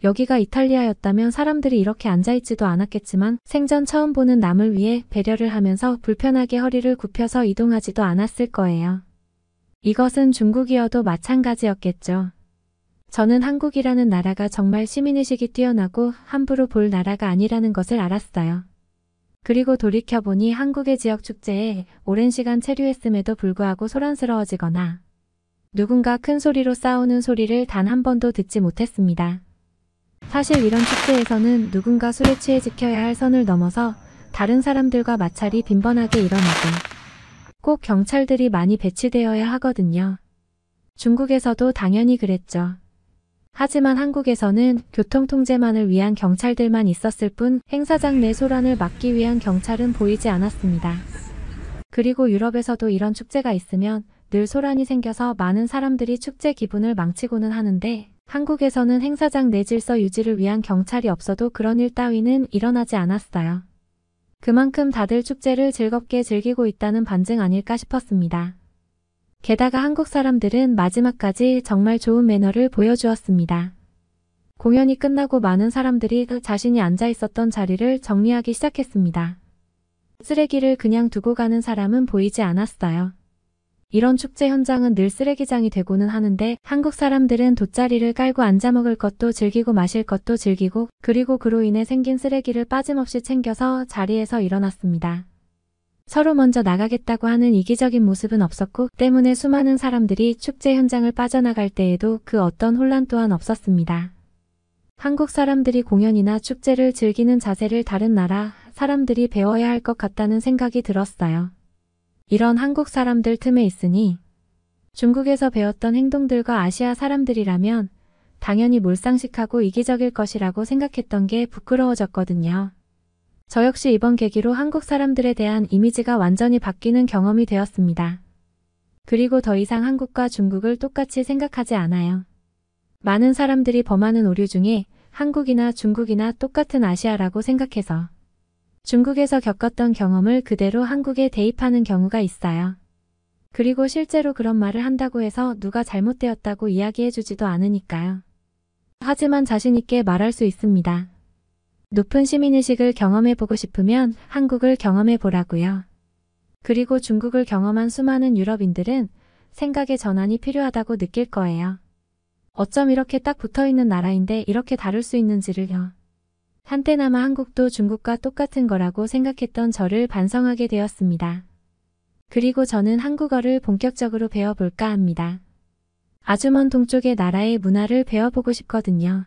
여기가 이탈리아였다면 사람들이 이렇게 앉아있지도 않았겠지만 생전 처음 보는 남을 위해 배려를 하면서 불편하게 허리를 굽혀서 이동하지도 않았을 거예요. 이것은 중국이어도 마찬가지였겠죠. 저는 한국이라는 나라가 정말 시민의식이 뛰어나고 함부로 볼 나라가 아니라는 것을 알았어요. 그리고 돌이켜보니 한국의 지역 축제에 오랜 시간 체류했음에도 불구하고 소란스러워지거나 누군가 큰 소리로 싸우는 소리를 단 한 번도 듣지 못했습니다. 사실 이런 축제에서는 누군가 술에 취해 지켜야 할 선을 넘어서 다른 사람들과 마찰이 빈번하게 일어나고 꼭 경찰들이 많이 배치되어야 하거든요. 중국에서도 당연히 그랬죠. 하지만 한국에서는 교통통제만을 위한 경찰들만 있었을 뿐 행사장 내 소란을 막기 위한 경찰은 보이지 않았습니다. 그리고 유럽에서도 이런 축제가 있으면 늘 소란이 생겨서 많은 사람들이 축제 기분을 망치고는 하는데 한국에서는 행사장 내 질서 유지를 위한 경찰이 없어도 그런 일 따위는 일어나지 않았어요. 그만큼 다들 축제를 즐겁게 즐기고 있다는 반증 아닐까 싶었습니다. 게다가 한국 사람들은 마지막까지 정말 좋은 매너를 보여주었습니다. 공연이 끝나고 많은 사람들이 자신이 앉아 있었던 자리를 정리하기 시작했습니다. 쓰레기를 그냥 두고 가는 사람은 보이지 않았어요. 이런 축제 현장은 늘 쓰레기장이 되고는 하는데 한국 사람들은 돗자리를 깔고 앉아 먹을 것도 즐기고 마실 것도 즐기고 그리고 그로 인해 생긴 쓰레기를 빠짐없이 챙겨서 자리에서 일어났습니다. 서로 먼저 나가겠다고 하는 이기적인 모습은 없었고 때문에 수많은 사람들이 축제 현장을 빠져나갈 때에도 그 어떤 혼란 또한 없었습니다. 한국 사람들이 공연이나 축제를 즐기는 자세를 다른 나라 사람들이 배워야 할 것 같다는 생각이 들었어요. 이런 한국 사람들 틈에 있으니 중국에서 배웠던 행동들과 아시아 사람들이라면 당연히 몰상식하고 이기적일 것이라고 생각했던 게 부끄러워졌거든요. 저 역시 이번 계기로 한국 사람들에 대한 이미지가 완전히 바뀌는 경험이 되었습니다. 그리고 더 이상 한국과 중국을 똑같이 생각하지 않아요. 많은 사람들이 범하는 오류 중에 한국이나 중국이나 똑같은 아시아라고 생각해서 중국에서 겪었던 경험을 그대로 한국에 대입하는 경우가 있어요. 그리고 실제로 그런 말을 한다고 해서 누가 잘못되었다고 이야기해주지도 않으니까요. 하지만 자신있게 말할 수 있습니다. 높은 시민의식을 경험해보고 싶으면 한국을 경험해보라고요. 그리고 중국을 경험한 수많은 유럽인들은 생각의 전환이 필요하다고 느낄 거예요. 어쩜 이렇게 딱 붙어있는 나라인데 이렇게 다를 수 있는지를요. 한때나마 한국도 중국과 똑같은 거라고 생각했던 저를 반성하게 되었습니다. 그리고 저는 한국어를 본격적으로 배워볼까 합니다. 아주 먼 동쪽의 나라의 문화를 배워보고 싶거든요.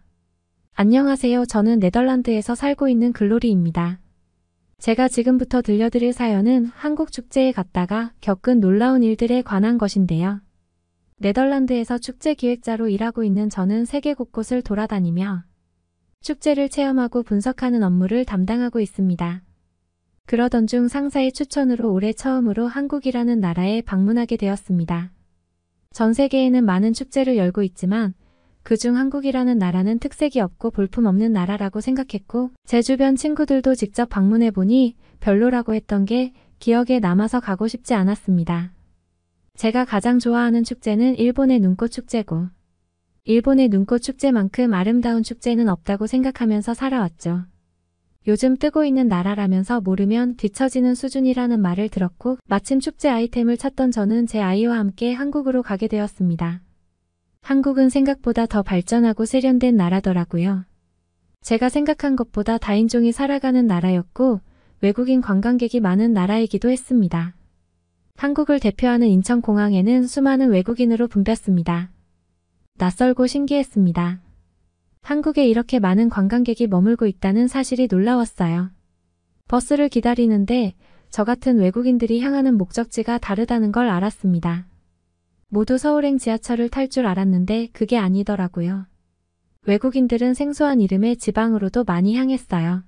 안녕하세요. 저는 네덜란드에서 살고 있는 글로리입니다. 제가 지금부터 들려드릴 사연은 한국 축제에 갔다가 겪은 놀라운 일들에 관한 것인데요. 네덜란드에서 축제 기획자로 일하고 있는 저는 세계 곳곳을 돌아다니며 축제를 체험하고 분석하는 업무를 담당하고 있습니다. 그러던 중 상사의 추천으로 올해 처음으로 한국이라는 나라에 방문하게 되었습니다. 전 세계에는 많은 축제를 열고 있지만 그중 한국이라는 나라는 특색이 없고 볼품없는 나라라고 생각했고 제 주변 친구들도 직접 방문해보니 별로라고 했던 게 기억에 남아서 가고 싶지 않았습니다. 제가 가장 좋아하는 축제는 일본의 눈꽃 축제고 일본의 눈꽃 축제만큼 아름다운 축제는 없다고 생각하면서 살아왔죠. 요즘 뜨고 있는 나라라면서 모르면 뒤처지는 수준이라는 말을 들었고 마침 축제 아이템을 찾던 저는 제 아이와 함께 한국으로 가게 되었습니다. 한국은 생각보다 더 발전하고 세련된 나라더라고요. 제가 생각한 것보다 다인종이 살아가는 나라였고 외국인 관광객이 많은 나라이기도 했습니다. 한국을 대표하는 인천공항에는 수많은 외국인으로 붐볐습니다. 낯설고 신기했습니다. 한국에 이렇게 많은 관광객이 머물고 있다는 사실이 놀라웠어요. 버스를 기다리는데 저 같은 외국인들이 향하는 목적지가 다르다는 걸 알았습니다. 모두 서울행 지하철을 탈 줄 알았는데 그게 아니더라고요. 외국인들은 생소한 이름의 지방으로도 많이 향했어요.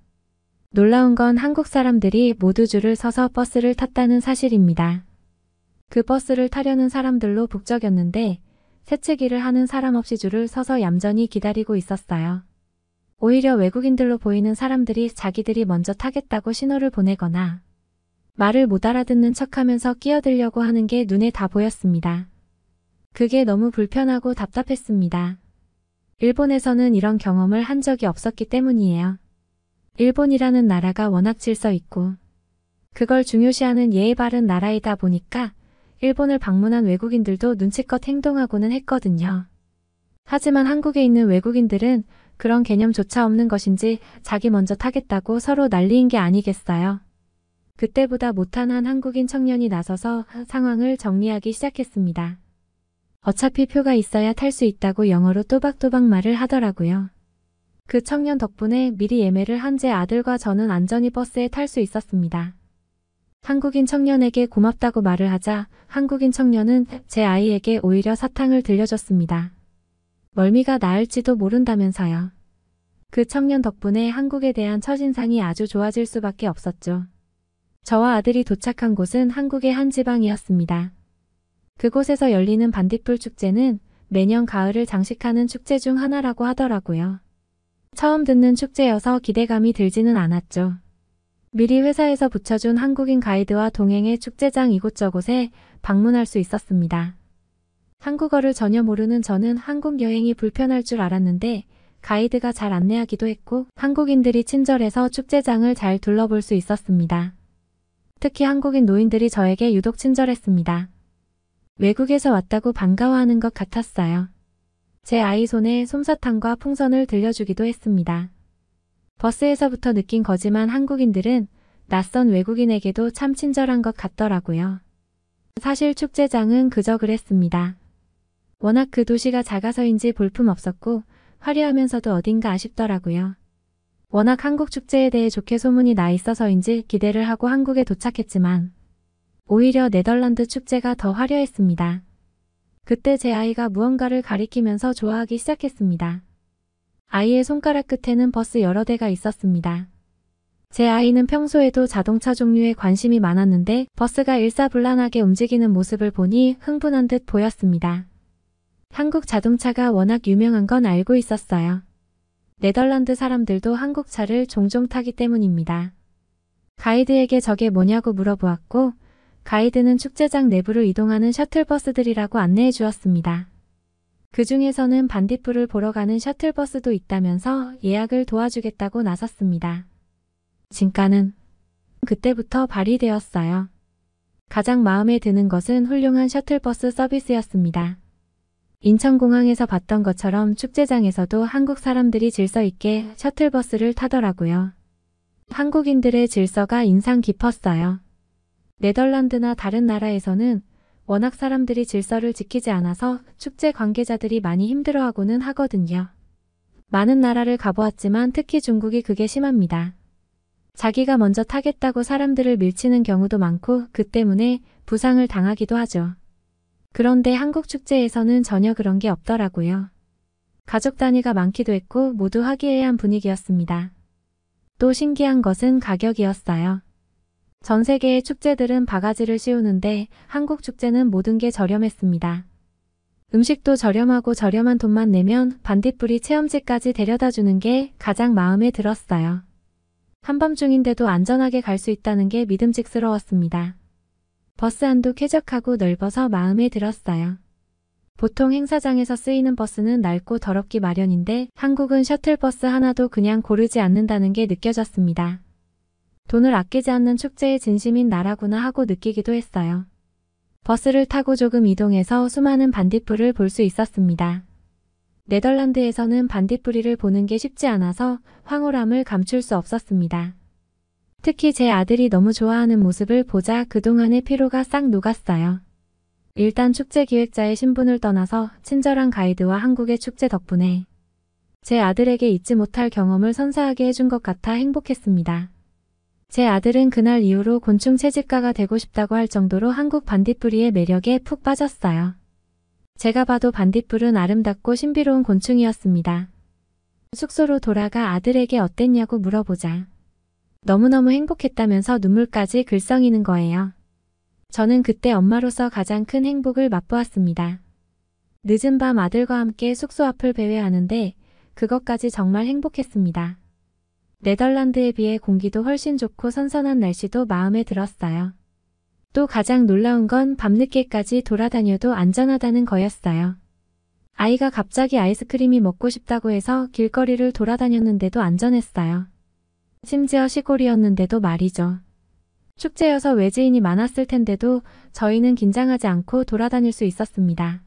놀라운 건 한국 사람들이 모두 줄을 서서 버스를 탔다는 사실입니다. 그 버스를 타려는 사람들로 북적였는데 새치기를 하는 사람 없이 줄을 서서 얌전히 기다리고 있었어요. 오히려 외국인들로 보이는 사람들이 자기들이 먼저 타겠다고 신호를 보내거나 말을 못 알아듣는 척하면서 끼어들려고 하는 게 눈에 다 보였습니다. 그게 너무 불편하고 답답했습니다. 일본에서는 이런 경험을 한 적이 없었기 때문이에요. 일본이라는 나라가 워낙 질서 있고 그걸 중요시하는 예의 바른 나라이다 보니까 일본을 방문한 외국인들도 눈치껏 행동하고는 했거든요. 하지만 한국에 있는 외국인들은 그런 개념조차 없는 것인지 자기 먼저 타겠다고 서로 난리인 게 아니겠어요. 그때보다 못한 한 한국인 청년이 나서서 상황을 정리하기 시작했습니다. 어차피 표가 있어야 탈 수 있다고 영어로 또박또박 말을 하더라고요. 그 청년 덕분에 미리 예매를 한 제 아들과 저는 안전히 버스에 탈 수 있었습니다. 한국인 청년에게 고맙다고 말을 하자 한국인 청년은 제 아이에게 오히려 사탕을 들려줬습니다. 멀미가 나을지도 모른다면서요. 그 청년 덕분에 한국에 대한 첫인상이 아주 좋아질 수밖에 없었죠. 저와 아들이 도착한 곳은 한국의 한 지방이었습니다. 그곳에서 열리는 반딧불 축제는 매년 가을을 장식하는 축제 중 하나라고 하더라고요. 처음 듣는 축제여서 기대감이 들지는 않았죠. 미리 회사에서 붙여준 한국인 가이드와 동행해 축제장 이곳저곳에 방문할 수 있었습니다. 한국어를 전혀 모르는 저는 한국 여행이 불편할 줄 알았는데 가이드가 잘 안내하기도 했고 한국인들이 친절해서 축제장을 잘 둘러볼 수 있었습니다. 특히 한국인 노인들이 저에게 유독 친절했습니다. 외국에서 왔다고 반가워하는 것 같았어요. 제 아이 손에 솜사탕과 풍선을 들려주기도 했습니다. 버스에서부터 느낀 거지만 한국인들은 낯선 외국인에게도 참 친절한 것 같더라고요. 사실 축제장은 그저 그랬습니다. 워낙 그 도시가 작아서인지 볼품 없었고 화려하면서도 어딘가 아쉽더라고요. 워낙 한국 축제에 대해 좋게 소문이 나 있어서인지 기대를 하고 한국에 도착했지만 오히려 네덜란드 축제가 더 화려했습니다. 그때 제 아이가 무언가를 가리키면서 좋아하기 시작했습니다. 아이의 손가락 끝에는 버스 여러 대가 있었습니다. 제 아이는 평소에도 자동차 종류에 관심이 많았는데 버스가 일사불란하게 움직이는 모습을 보니 흥분한 듯 보였습니다. 한국 자동차가 워낙 유명한 건 알고 있었어요. 네덜란드 사람들도 한국 차를 종종 타기 때문입니다. 가이드에게 저게 뭐냐고 물어보았고 가이드는 축제장 내부로 이동하는 셔틀버스들이라고 안내해 주었습니다. 그 중에서는 반딧불을 보러 가는 셔틀버스도 있다면서 예약을 도와주겠다고 나섰습니다. 진가는 그때부터 발휘되었어요. 가장 마음에 드는 것은 훌륭한 셔틀버스 서비스였습니다. 인천공항에서 봤던 것처럼 축제장에서도 한국 사람들이 질서 있게 셔틀버스를 타더라고요. 한국인들의 질서가 인상 깊었어요. 네덜란드나 다른 나라에서는 워낙 사람들이 질서를 지키지 않아서 축제 관계자들이 많이 힘들어하고는 하거든요. 많은 나라를 가보았지만 특히 중국이 그게 심합니다. 자기가 먼저 타겠다고 사람들을 밀치는 경우도 많고 그 때문에 부상을 당하기도 하죠. 그런데 한국 축제에서는 전혀 그런 게 없더라고요. 가족 단위가 많기도 했고 모두 화기애애한 분위기였습니다. 또 신기한 것은 가격이었어요. 전 세계의 축제들은 바가지를 씌우는데 한국 축제는 모든 게 저렴했습니다. 음식도 저렴하고 저렴한 돈만 내면 반딧불이 체험지까지 데려다 주는 게 가장 마음에 들었어요. 한밤중인데도 안전하게 갈 수 있다는 게 믿음직스러웠습니다. 버스 안도 쾌적하고 넓어서 마음에 들었어요. 보통 행사장에서 쓰이는 버스는 낡고 더럽기 마련인데 한국은 셔틀버스 하나도 그냥 고르지 않는다는 게 느껴졌습니다. 돈을 아끼지 않는 축제의 진심인 나라구나 하고 느끼기도 했어요. 버스를 타고 조금 이동해서 수많은 반딧불을 볼 수 있었습니다. 네덜란드에서는 반딧불이를 보는 게 쉽지 않아서 황홀함을 감출 수 없었습니다. 특히 제 아들이 너무 좋아하는 모습을 보자 그동안의 피로가 싹 녹았어요. 일단 축제 기획자의 신분을 떠나서 친절한 가이드와 한국의 축제 덕분에 제 아들에게 잊지 못할 경험을 선사하게 해준 것 같아 행복했습니다. 제 아들은 그날 이후로 곤충 채집가가 되고 싶다고 할 정도로 한국 반딧불이의 매력에 푹 빠졌어요. 제가 봐도 반딧불은 아름답고 신비로운 곤충이었습니다. 숙소로 돌아가 아들에게 어땠냐고 물어보자 너무너무 행복했다면서 눈물까지 글썽이는 거예요. 저는 그때 엄마로서 가장 큰 행복을 맛보았습니다. 늦은 밤 아들과 함께 숙소 앞을 배회하는데 그것까지 정말 행복했습니다. 네덜란드에 비해 공기도 훨씬 좋고 선선한 날씨도 마음에 들었어요. 또 가장 놀라운 건 밤늦게까지 돌아다녀도 안전하다는 거였어요. 아이가 갑자기 아이스크림이 먹고 싶다고 해서 길거리를 돌아다녔는데도 안전했어요. 심지어 시골이었는데도 말이죠. 축제여서 외지인이 많았을 텐데도 저희는 긴장하지 않고 돌아다닐 수 있었습니다.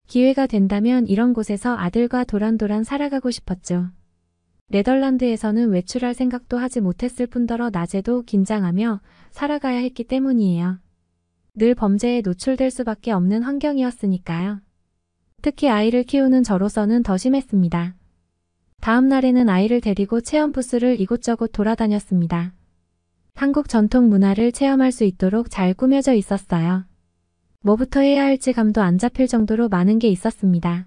기회가 된다면 이런 곳에서 아들과 도란도란 살아가고 싶었죠. 네덜란드에서는 외출할 생각도 하지 못했을 뿐더러 낮에도 긴장하며 살아가야 했기 때문이에요. 늘 범죄에 노출될 수밖에 없는 환경이었으니까요. 특히 아이를 키우는 저로서는 더 심했습니다. 다음 날에는 아이를 데리고 체험 부스를 이곳저곳 돌아다녔습니다. 한국 전통 문화를 체험할 수 있도록 잘 꾸며져 있었어요. 뭐부터 해야 할지 감도 안 잡힐 정도로 많은 게 있었습니다.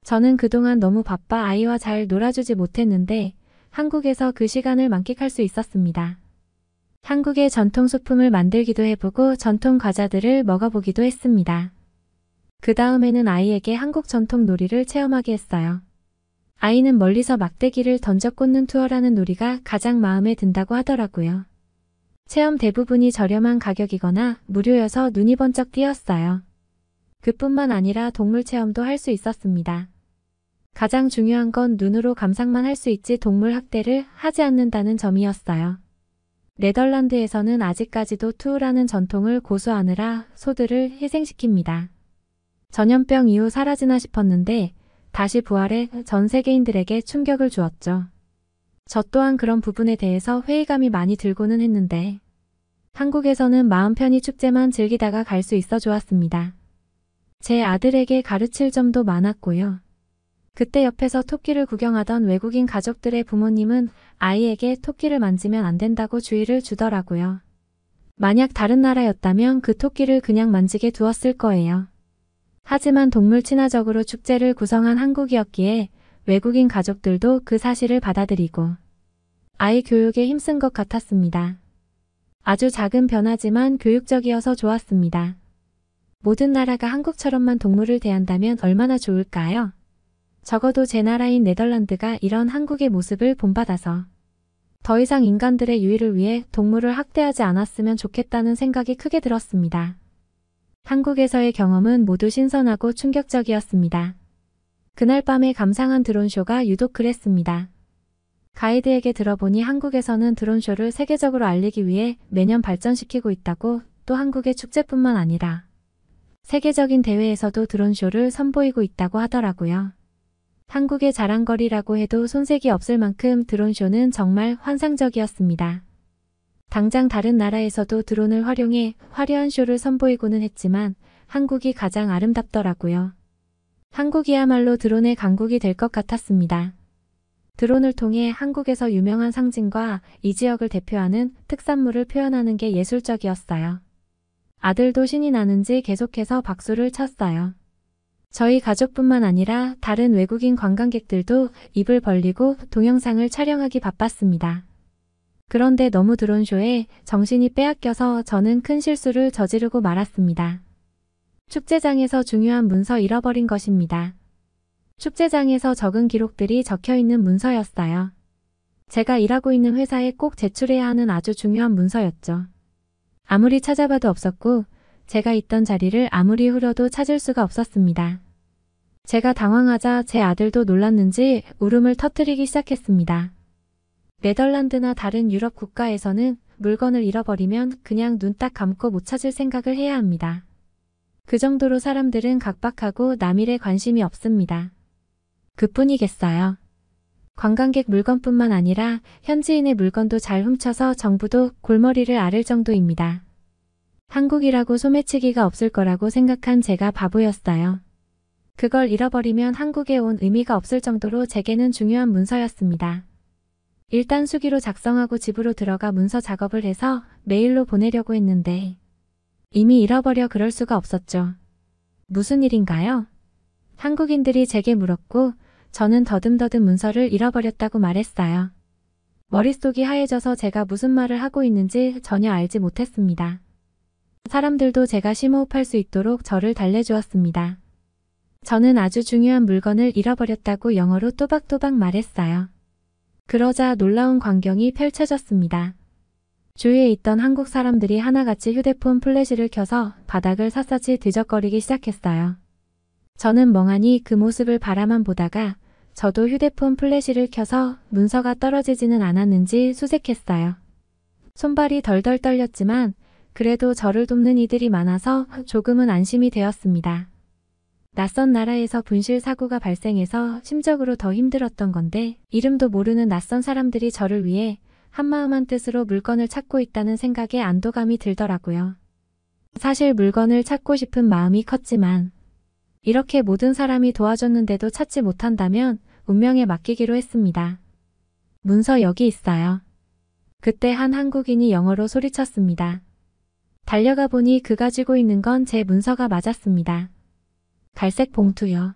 저는 그동안 너무 바빠 아이와 잘 놀아주지 못했는데 한국에서 그 시간을 만끽할 수 있었습니다. 한국의 전통 소품을 만들기도 해보고 전통 과자들을 먹어보기도 했습니다. 그 다음에는 아이에게 한국 전통 놀이를 체험하게 했어요. 아이는 멀리서 막대기를 던져 꽂는 투어라는 놀이가 가장 마음에 든다고 하더라고요. 체험 대부분이 저렴한 가격이거나 무료여서 눈이 번쩍 띄었어요. 그뿐만 아니라 동물 체험도 할 수 있었습니다. 가장 중요한 건 눈으로 감상만 할 수 있지 동물 학대를 하지 않는다는 점이었어요. 네덜란드에서는 아직까지도 투우라는 전통을 고수하느라 소들을 희생시킵니다. 전염병 이후 사라지나 싶었는데 다시 부활해 전 세계인들에게 충격을 주었죠. 저 또한 그런 부분에 대해서 회의감이 많이 들고는 했는데 한국에서는 마음 편히 축제만 즐기다가 갈 수 있어 좋았습니다. 제 아들에게 가르칠 점도 많았고요. 그때 옆에서 토끼를 구경하던 외국인 가족들의 부모님은 아이에게 토끼를 만지면 안 된다고 주의를 주더라고요. 만약 다른 나라였다면 그 토끼를 그냥 만지게 두었을 거예요. 하지만 동물 친화적으로 축제를 구성한 한국이었기에 외국인 가족들도 그 사실을 받아들이고 아이 교육에 힘쓴 것 같았습니다. 아주 작은 변화지만 교육적이어서 좋았습니다. 모든 나라가 한국처럼만 동물을 대한다면 얼마나 좋을까요? 적어도 제 나라인 네덜란드가 이런 한국의 모습을 본받아서 더 이상 인간들의 유의를 위해 동물을 학대하지 않았으면 좋겠다는 생각이 크게 들었습니다. 한국에서의 경험은 모두 신선하고 충격적이었습니다. 그날 밤에 감상한 드론쇼가 유독 그랬습니다. 가이드에게 들어보니 한국에서는 드론쇼를 세계적으로 알리기 위해 매년 발전시키고 있다고, 또 한국의 축제뿐만 아니라 세계적인 대회에서도 드론쇼를 선보이고 있다고 하더라고요. 한국의 자랑거리라고 해도 손색이 없을 만큼 드론쇼는 정말 환상적이었습니다. 당장 다른 나라에서도 드론을 활용해 화려한 쇼를 선보이고는 했지만 한국이 가장 아름답더라고요. 한국이야말로 드론의 강국이 될 것 같았습니다. 드론을 통해 한국에서 유명한 상징과 이 지역을 대표하는 특산물을 표현하는 게 예술적이었어요. 아들도 신이 나는지 계속해서 박수를 쳤어요. 저희 가족뿐만 아니라 다른 외국인 관광객들도 입을 벌리고 동영상을 촬영하기 바빴습니다. 그런데 너무 드론쇼에 정신이 빼앗겨서 저는 큰 실수를 저지르고 말았습니다. 축제장에서 중요한 문서 잃어버린 것입니다. 축제장에서 적은 기록들이 적혀있는 문서였어요. 제가 일하고 있는 회사에 꼭 제출해야 하는 아주 중요한 문서였죠. 아무리 찾아봐도 없었고 제가 있던 자리를 아무리 후려도 찾을 수가 없었습니다. 제가 당황하자 제 아들도 놀랐는지 울음을 터뜨리기 시작했습니다. 네덜란드나 다른 유럽 국가에서는 물건을 잃어버리면 그냥 눈 딱 감고 못 찾을 생각을 해야 합니다. 그 정도로 사람들은 각박하고 남일에 관심이 없습니다. 그뿐이겠어요. 관광객 물건뿐만 아니라 현지인의 물건도 잘 훔쳐서 정부도 골머리를 앓을 정도입니다. 한국이라고 소매치기가 없을 거라고 생각한 제가 바보였어요. 그걸 잃어버리면 한국에 온 의미가 없을 정도로 제게는 중요한 문서였습니다. 일단 수기로 작성하고 집으로 들어가 문서 작업을 해서 메일로 보내려고 했는데 이미 잃어버려 그럴 수가 없었죠. 무슨 일인가요? 한국인들이 제게 물었고 저는 더듬더듬 문서를 잃어버렸다고 말했어요. 머릿속이 하얘져서 제가 무슨 말을 하고 있는지 전혀 알지 못했습니다. 사람들도 제가 심호흡할 수 있도록 저를 달래주었습니다. 저는 아주 중요한 물건을 잃어버렸다고 영어로 또박또박 말했어요. 그러자 놀라운 광경이 펼쳐졌습니다. 주위에 있던 한국 사람들이 하나같이 휴대폰 플래시를 켜서 바닥을 샅샅이 뒤적거리기 시작했어요. 저는 멍하니 그 모습을 바라만 보다가 저도 휴대폰 플래시를 켜서 문서가 떨어지지는 않았는지 수색했어요. 손발이 덜덜 떨렸지만 그래도 저를 돕는 이들이 많아서 조금은 안심이 되었습니다. 낯선 나라에서 분실 사고가 발생해서 심적으로 더 힘들었던 건데 이름도 모르는 낯선 사람들이 저를 위해 한마음한 뜻으로 물건을 찾고 있다는 생각에 안도감이 들더라고요. 사실 물건을 찾고 싶은 마음이 컸지만 이렇게 모든 사람이 도와줬는데도 찾지 못한다면 운명에 맡기기로 했습니다. 문서 여기 있어요. 그때 한 한국인이 영어로 소리쳤습니다. 달려가 보니 그가 쥐고 있는 건 제 문서가 맞았습니다. 갈색 봉투요.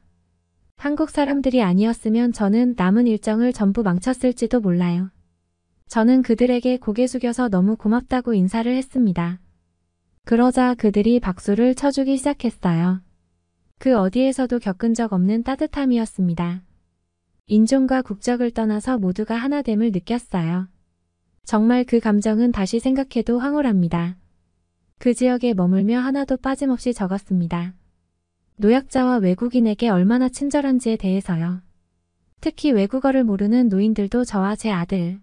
한국 사람들이 아니었으면 저는 남은 일정을 전부 망쳤을지도 몰라요. 저는 그들에게 고개 숙여서 너무 고맙다고 인사를 했습니다. 그러자 그들이 박수를 쳐주기 시작했어요. 그 어디에서도 겪은 적 없는 따뜻함이었습니다. 인종과 국적을 떠나서 모두가 하나됨을 느꼈어요. 정말 그 감정은 다시 생각해도 황홀합니다. 그 지역에 머물며 하나도 빠짐없이 적었습니다. 노약자와 외국인에게 얼마나 친절한지에 대해서요. 특히 외국어를 모르는 노인들도 저와 제 아들,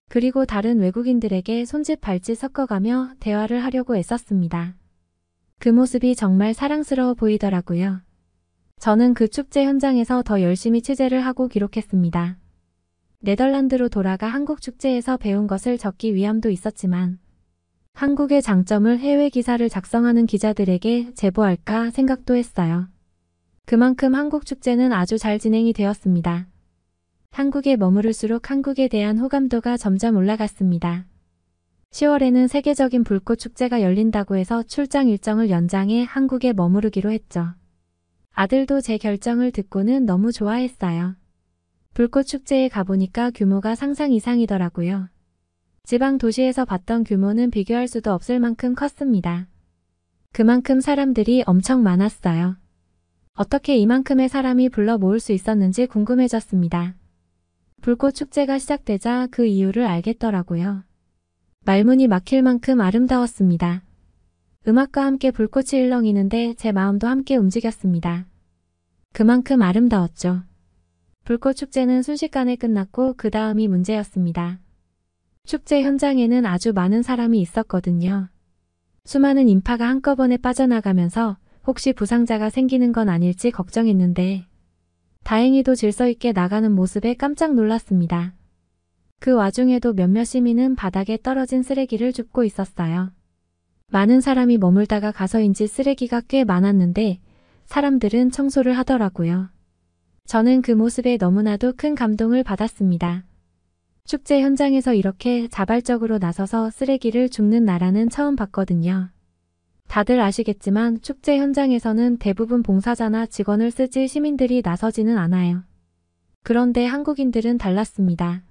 그리고 다른 외국인들에게 손짓 발짓 섞어가며 대화를 하려고 애썼습니다. 그 모습이 정말 사랑스러워 보이더라고요. 저는 그 축제 현장에서 더 열심히 취재를 하고 기록했습니다. 네덜란드로 돌아가 한국 축제에서 배운 것을 적기 위함도 있었지만 한국의 장점을 해외 기사를 작성하는 기자들에게 제보할까 생각도 했어요. 그만큼 한국 축제는 아주 잘 진행이 되었습니다. 한국에 머무를수록 한국에 대한 호감도가 점점 올라갔습니다. 10월에는 세계적인 불꽃 축제가 열린다고 해서 출장 일정을 연장해 한국에 머무르기로 했죠. 아들도 제 결정을 듣고는 너무 좋아했어요. 불꽃 축제에 가보니까 규모가 상상 이상이더라고요. 지방 도시에서 봤던 규모는 비교할 수도 없을 만큼 컸습니다. 그만큼 사람들이 엄청 많았어요. 어떻게 이만큼의 사람이 불러 모을 수 있었는지 궁금해졌습니다. 불꽃 축제가 시작되자 그 이유를 알겠더라고요. 말문이 막힐 만큼 아름다웠습니다. 음악과 함께 불꽃이 일렁이는데 제 마음도 함께 움직였습니다. 그만큼 아름다웠죠. 불꽃 축제는 순식간에 끝났고 그 다음이 문제였습니다. 축제 현장에는 아주 많은 사람이 있었거든요. 수많은 인파가 한꺼번에 빠져나가면서 혹시 부상자가 생기는 건 아닐지 걱정했는데 다행히도 질서 있게 나가는 모습에 깜짝 놀랐습니다. 그 와중에도 몇몇 시민은 바닥에 떨어진 쓰레기를 줍고 있었어요. 많은 사람이 머물다가 가서인지 쓰레기가 꽤 많았는데 사람들은 청소를 하더라고요. 저는 그 모습에 너무나도 큰 감동을 받았습니다. 축제 현장에서 이렇게 자발적으로 나서서 쓰레기를 줍는 나라는 처음 봤거든요. 다들 아시겠지만 축제 현장에서는 대부분 봉사자나 직원을 쓰지 시민들이 나서지는 않아요. 그런데 한국인들은 달랐습니다.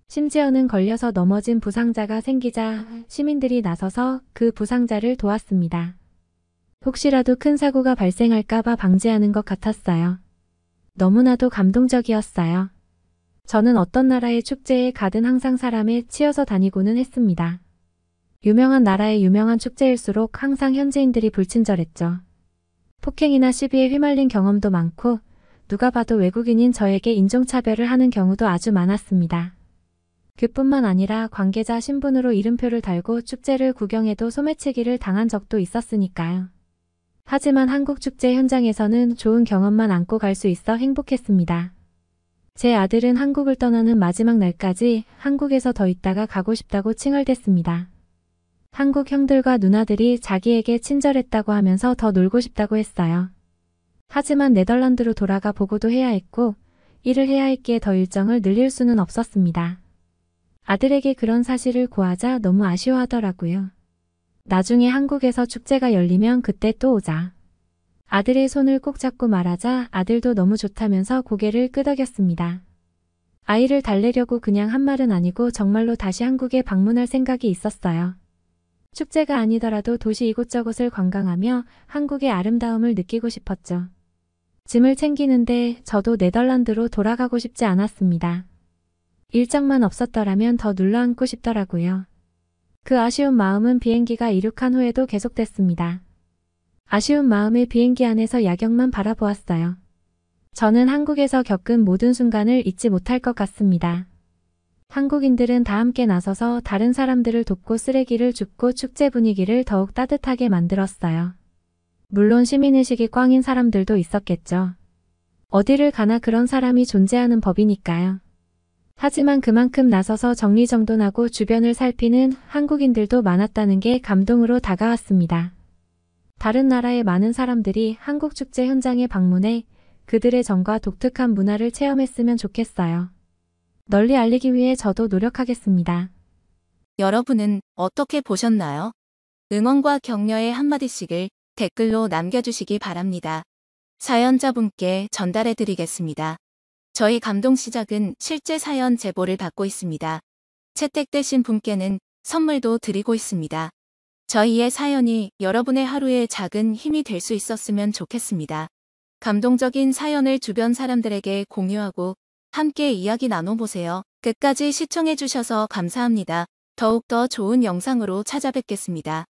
심지어는 걸려서 넘어진 부상자가 생기자 시민들이 나서서 그 부상자를 도왔습니다. 혹시라도 큰 사고가 발생할까봐 방지하는 것 같았어요. 너무나도 감동적이었어요. 저는 어떤 나라의 축제에 가든 항상 사람에 치여서 다니고는 했습니다. 유명한 나라의 유명한 축제일수록 항상 현지인들이 불친절했죠. 폭행이나 시비에 휘말린 경험도 많고 누가 봐도 외국인인 저에게 인종차별을 하는 경우도 아주 많았습니다. 그뿐만 아니라 관계자 신분으로 이름표를 달고 축제를 구경해도 소매치기를 당한 적도 있었으니까요. 하지만 한국 축제 현장에서는 좋은 경험만 안고 갈 수 있어 행복했습니다. 제 아들은 한국을 떠나는 마지막 날까지 한국에서 더 있다가 가고 싶다고 칭얼댔습니다. 한국 형들과 누나들이 자기에게 친절했다고 하면서 더 놀고 싶다고 했어요. 하지만 네덜란드로 돌아가 보고도 해야 했고 일을 해야 했기에 더 일정을 늘릴 수는 없었습니다. 아들에게 그런 사실을 고하자 너무 아쉬워하더라고요. 나중에 한국에서 축제가 열리면 그때 또 오자. 아들의 손을 꼭 잡고 말하자 아들도 너무 좋다면서 고개를 끄덕였습니다. 아이를 달래려고 그냥 한 말은 아니고 정말로 다시 한국에 방문할 생각이 있었어요. 축제가 아니더라도 도시 이곳저곳을 관광하며 한국의 아름다움을 느끼고 싶었죠. 짐을 챙기는데 저도 네덜란드로 돌아가고 싶지 않았습니다. 일정만 없었더라면 더 눌러앉고 싶더라고요. 그 아쉬운 마음은 비행기가 이륙한 후에도 계속됐습니다. 아쉬운 마음에 비행기 안에서 야경만 바라보았어요. 저는 한국에서 겪은 모든 순간을 잊지 못할 것 같습니다. 한국인들은 다 함께 나서서 다른 사람들을 돕고 쓰레기를 줍고 축제 분위기를 더욱 따뜻하게 만들었어요. 물론 시민의식이 꽝인 사람들도 있었겠죠. 어디를 가나 그런 사람이 존재하는 법이니까요. 하지만 그만큼 나서서 정리정돈하고 주변을 살피는 한국인들도 많았다는 게 감동으로 다가왔습니다. 다른 나라의 많은 사람들이 한국 축제 현장에 방문해 그들의 정과 독특한 문화를 체험했으면 좋겠어요. 널리 알리기 위해 저도 노력하겠습니다.
여러분은 어떻게 보셨나요? 응원과 격려의 한마디씩을 댓글로 남겨주시기 바랍니다. 사연자분께 전달해드리겠습니다. 저희 감동시작은 실제 사연 제보를 받고 있습니다. 채택되신 분께는 선물도 드리고 있습니다. 저희의 사연이 여러분의 하루에 작은 힘이 될 수 있었으면 좋겠습니다. 감동적인 사연을 주변 사람들에게 공유하고 함께 이야기 나눠보세요. 끝까지 시청해주셔서 감사합니다. 더욱더 좋은 영상으로 찾아뵙겠습니다.